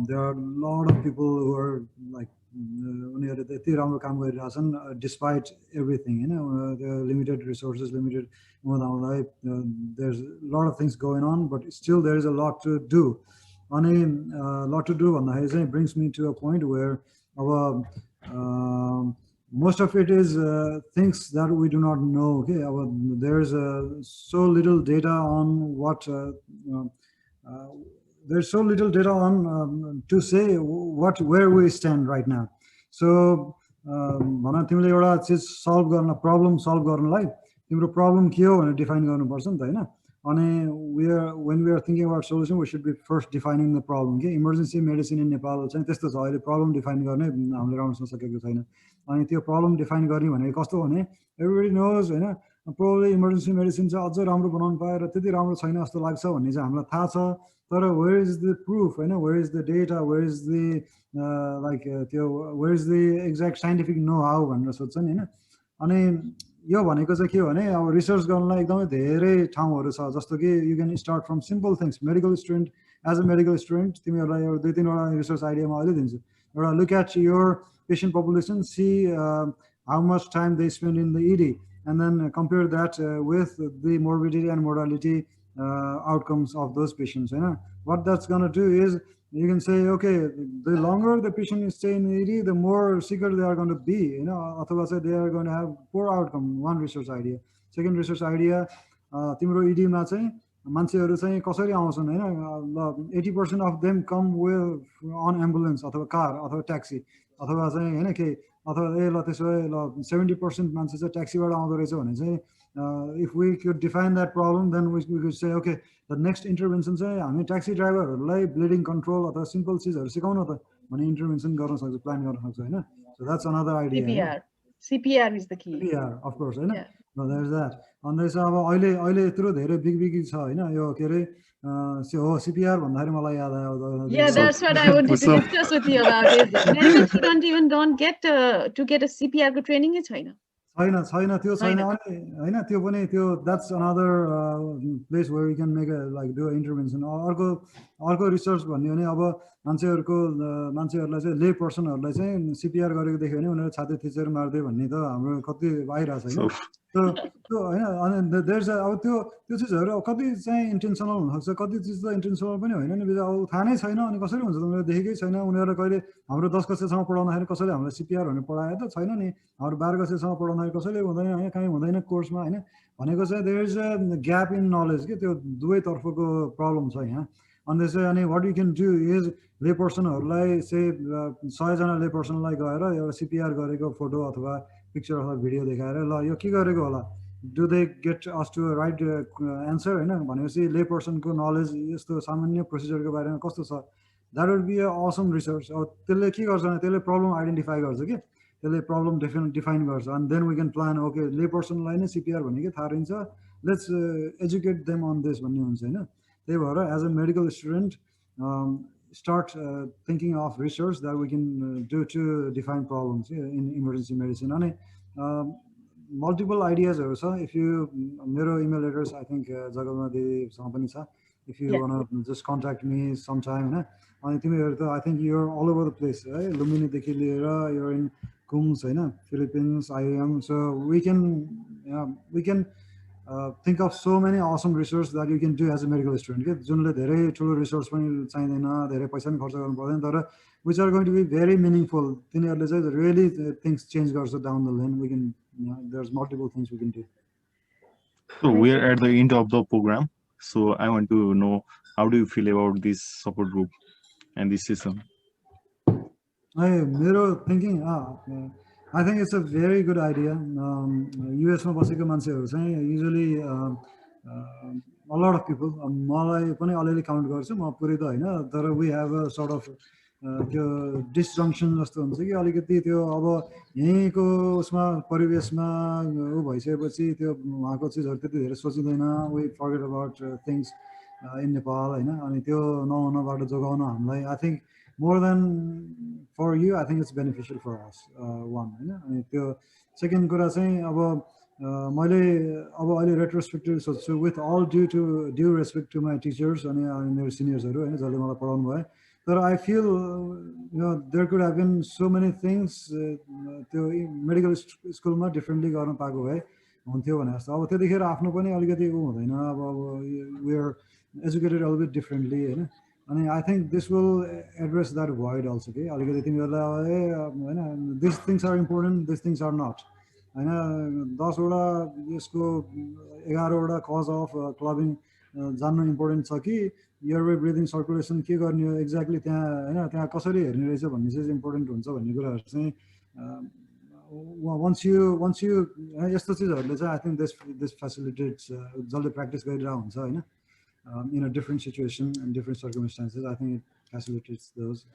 There are a lot of people who are like उनीहरु त्यति राम्रो काम गरिरहेछन् despite everything हैन. There are limited resources, limited there's a lot of things going on, but still there is a lot to do. अनि lot to do भन्दाखेरि चाहिँ brings me to a point where our most of it is things that we do not know. Okay, there's so little data on what there's so little data on to say where we stand right now. So भन तिमीले एउटा चिज सल्भ गर्न, प्रब्लम सल्भ गर्नलाई तिम्रो प्रब्लम के हो भनेर डिफाइन गर्नुपर्छ नि त हैन. अनि when we are thinking about solution we should be first defining the problem. के इमर्जेन्सी मेडिसिन इन नेपाल चाहिँ त्यस्तो छ, अहिले प्रब्लम डिफाइन गर्ने हामीले राम्रोसँग सकेको छैन. अनि त्यो प्रब्लम डिफाइन गर्ने भनेको कस्तो भने everybody knows हैन, probably इमर्जेन्सी मेडिसिन चाहिँ अझ राम्रो बनाउन पाएर त्यति राम्रो छैन जस्तो लाग्छ भन्ने चाहिँ हामीलाई थाहा छ. तर where is the proof हैन, where is the data, where is the where is the exact scientific know how भनेर सोध्छ नि हैन. अनि यो भनेको चाहिँ के हो भने अब रिसर्च गर्नलाई एकदमै धेरै ठाउँहरु छ. जस्तो कि you can start from simple things. Medical student, as a medical student तिमीहरुलाई एउटा दुई तीनवटा रिसर्च आइडिया म अहिले दिन्छु. एउटा look at your patient population, see how much time they spend in the ED, and then compare that with the morbidity and mortality outcomes of those patients. What that's going to do is you can say, okay, the longer the patient stay in ED, the more sicker they are going to be. Otherwise they are going to have poor outcome. One research idea. Second research idea, तिम्रो ED मा चाहिँ मान्छेहरू चाहिँ कसरी आउँछन् हैन 80% of them come with on ambulance अथवा कार अथवा ट्याक्सी अथवा चाहिँ हैन के अथवा ल त्यसो भए ल 70% मान्छे चाहिँ ट्याक्सीबाट आउँदो रहेछ भने चाहिँ if we could define that problem, then we could say, okay, the next intervention चाहिँ हामी ट्याक्सी ड्राइभरहरूलाई ब्लिडिङ कन्ट्रोल अथवा सिम्पल चिजहरू सिकाउन त भने इन्टरभेन्सन गर्न सक्छ प्लान गर्न सक्छ हैन so that's another idea. CPR is the key. CPR of course हैन no there's that अन्त चाहिँ अब अहिले यत्रो धेरै बिग छ हैन यो के रे CPR भन्दाखेरि मलाई याद आयो. Yeah, that's what I wanted to discuss with you about it. Medical students even don't get to get a CPR को training नै छैन. छैन त्यो छैन हैन त्यो पनि त्यो that's another place where we can make a like do an intervention. अर्को रिसर्च भन्ने भने अब मान्छेहरूलाई चाहिँ ले पर्सनहरूलाई चाहिँ CPR गरेको देख्यो भने उनीहरू छाती थिचेर मार्दै भन्ने त हाम्रो कति आइरहेछ हैन त्यो हैन अनि देयर्स अब त्यो चिजहरू कति चाहिँ इन्टेन्सनल हुन सक्छ कति चिज त इन्टेन्सनल पनि होइन नि अब थाहा नै छैन अनि कसरी हुन्छ उनीहरू देखेकै छैन उनीहरूलाई कहिले हाम्रो 10 कक्षासम्म पढाउँदाखेरि कसैले हामीलाई CPR भनेर पढायो त छैन नि हाम्रो 12 कक्षासम्म पढाउँदाखेरि कसैले हुँदैन हैन कहीँ हुँदैन कोर्समा हैन भनेको चाहिँ there is a gap in knowledge के त्यो दुवै तर्फको प्रब्लम छ यहाँ अनि चाहिँ अनि what you can do is ले पर्सनहरूलाई चाहिँ 100 जना ले पर्सनलाई गएर एउटा CPR गरेको फोटो अथवा पिक्चर अथवा भिडियो देखाएर ल यो के गरेको होला do they get us to right answer हैन भनेपछि ले पर्सनको नलेज यस्तो सामान्य प्रोसिजरको बारेमा कस्तो छ that would be a awesome research अब त्यसले के गर्छ भने त्यसले प्रब्लम आइडेन्टिफाई गर्छ कि त्यसले प्रब्लम डिफाइन गर्छ अनि then we can plan okay ले पर्सनलाई नै CPR भन्ने के थाहा रहन्छ let's educate them on this भन्ने हुन्छ हैन त्यही भएर as a medical student start thinking of research that we can do to define problems in emergency medicine. And multiple ideas also. If you मेरो email address, I think Jagalmadi company sa. If you wanna just contact me sometime, I think you're all over the place, right? Lumini देखि लिएर you're in Kums, Philippines, IAM. So we can think of so many awesome research that you can do as a medical student. जुनले धेरै ठुलो research पनि चाहिँदैन धेरै पैसा पनि खर्च गर्नु पर्दैन तर which are going to be very meaningful. तिनीहरूले चाहिँ really things change गर्छ down the line. We can there's multiple things we can do. So we are at the end of the program. So I want to know how do you feel about this support group and this session? मेरो thinking I think it's a very good idea. US मा बसेको मान्छेहरू चाहिँ usually a lot of people मलाई पनि अलिअलि काउन्ट गर्छु म पुरै त हैन तर we have a sort of त्यो डिसजङ्क्सन जस्तो हुन्छ कि अलिकति त्यो अब यहीँको उसमा परिवेशमा उ भइसकेपछि त्यो उहाँको चिजहरू त्यति धेरै सोचिँदैन we forget about things in Nepal हैन अनि त्यो नहुनबाट जोगाउन हामीलाई I think more than for you, I think it's beneficial for us. One, अनि त्यो second कुरा चाहिँ अब मैले अब अहिले retrospective सोच्छु with all due respect to my teachers अनि मेरो seniors-हरु हैन जसले मलाई पढाउनु भयो तर I feel there could have been so many things त्यो medical school मा differently गर्न पाएको भए हुन्थ्यो भने जस्तो अब त्यतिखेर आफ्नो पनि अलिकति उ हुँदैन अब we are educated a little bit differently हैन अनि I think this will address that void also. Okay, these things are important, these things are not. And 10 वटा यसको 11 वटा cause of clubbing जान्नु important छ कि airway breathing circulation के गर्ने हो exactly त्यहाँ हैन त्यहाँ कसरी हेर्ने रहेछ भन्ने चाहिँ important हुन्छ भन्ने कुराहरु चाहिँ once you यस्तो चीजहरुले चाहिँ I think this facilitates जसले practice गरिरहेको हुन्छ हैन in a different situation and different circumstances. I think it facilitates those.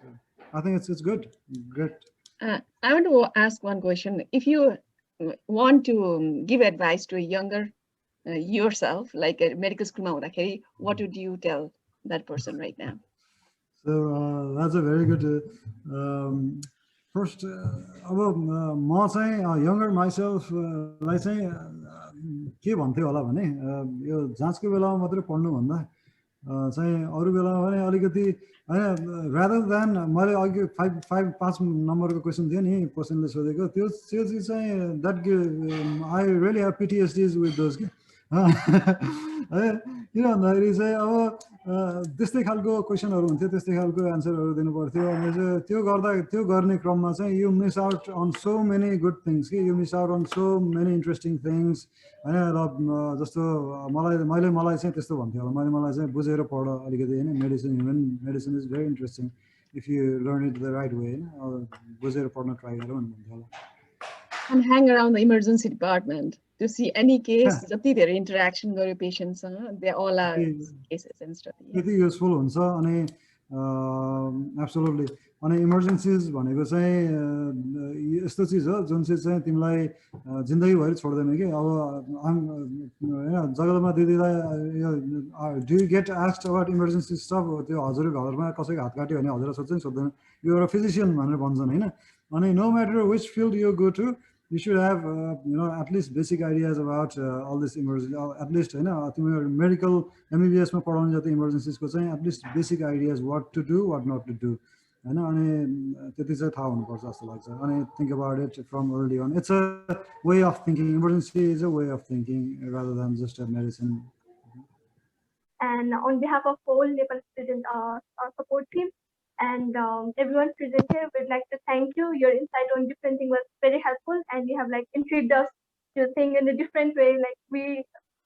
I think it's good, great. I want to ask one question. If you want to give advice to a younger yourself, like a medical school, what would you tell that person right now? So that's a very good. First, about म younger myself, के भन्थ्यो होला भने यो जाँचको बेलामा मात्र पढ्नु भन्दा चाहिँ अरू बेलामा भने अलिकति होइन रादर देन मैले अघि 5 नम्बरको क्वेसन थियो नि क्वेसनले सोधेको त्यो चिज चाहिँ that I really have PTSDs with those कि है किन भन्दाखेरि चाहिँ अब त्यस्तै खालको क्वेसनहरू हुन्थ्यो त्यस्तै खालको एन्सरहरू दिनु पर्थ्यो अनि चाहिँ त्यो गर्ने क्रममा चाहिँ you miss out on so many good things कि you miss out on so many interesting things होइन र जस्तो मलाई चाहिँ त्यस्तो भन्थ्यो होला मलाई चाहिँ बुझेर पढ अलिकति होइन medicine human medicine is very interesting if you learn it the right way होइन बुझेर पढ्न ट्राई गर भन्थ्यो होला And hang around the emergency department to see any case जति धेरै interaction गर्यो patientसँग they all are cases and stuff. त्यति युजफुल हुन्छ अनि एब्सोल्युटली अनि इमर्जेन्सिज भनेको चाहिँ यस्तो चिज हो जुन चाहिँ चाहिँ तिमीलाई जिन्दगीभरि छोड्दैन कि अब होइन जग्गामा दिदीलाई do you get asked about emergency stuff त्यो हजुर घरमा कसैको हात काट्यो भने हजुर सोध्छ नि सोध्दैन यु आर अ फिजिसियन भनेर भन्छन् होइन अनि no matter which field you go to you should have at least basic ideas about all this emergency at least तिमीहरु medical MBBS मा पढाउने जति emergencies को चाहिँ at least basic ideas what to do what not to do हैन अनि त्यति चाहिँ थाहा हुनुपर्छ जस्तो लाग्छ अनि think about it from early on it's a way of thinking emergency is a way of thinking rather than just a medicine and on behalf of whole Nepal student support team and everyone present here, we'd like to thank you. Your insight on different things was very helpful, and you have like intrigued us to think in a different way. Like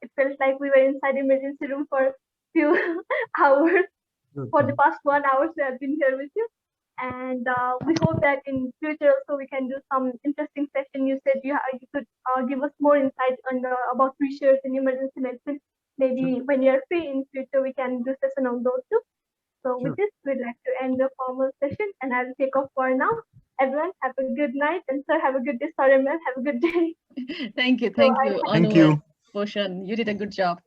it felt like we were inside emergency room for a few hours. For the past 1 hour, we have been here with you, and we hope that in future also we can do some interesting session. You said you could give us more insight on about research in emergency medicine. Maybe when you are free in future, we can do session on those too. So with this, we'd like to end the formal session and I'll take off for now. Everyone have a good night and sir have a good day. Sorry, ma'am, have a good day. Thank you. Thank you. Poshan, you did a good job.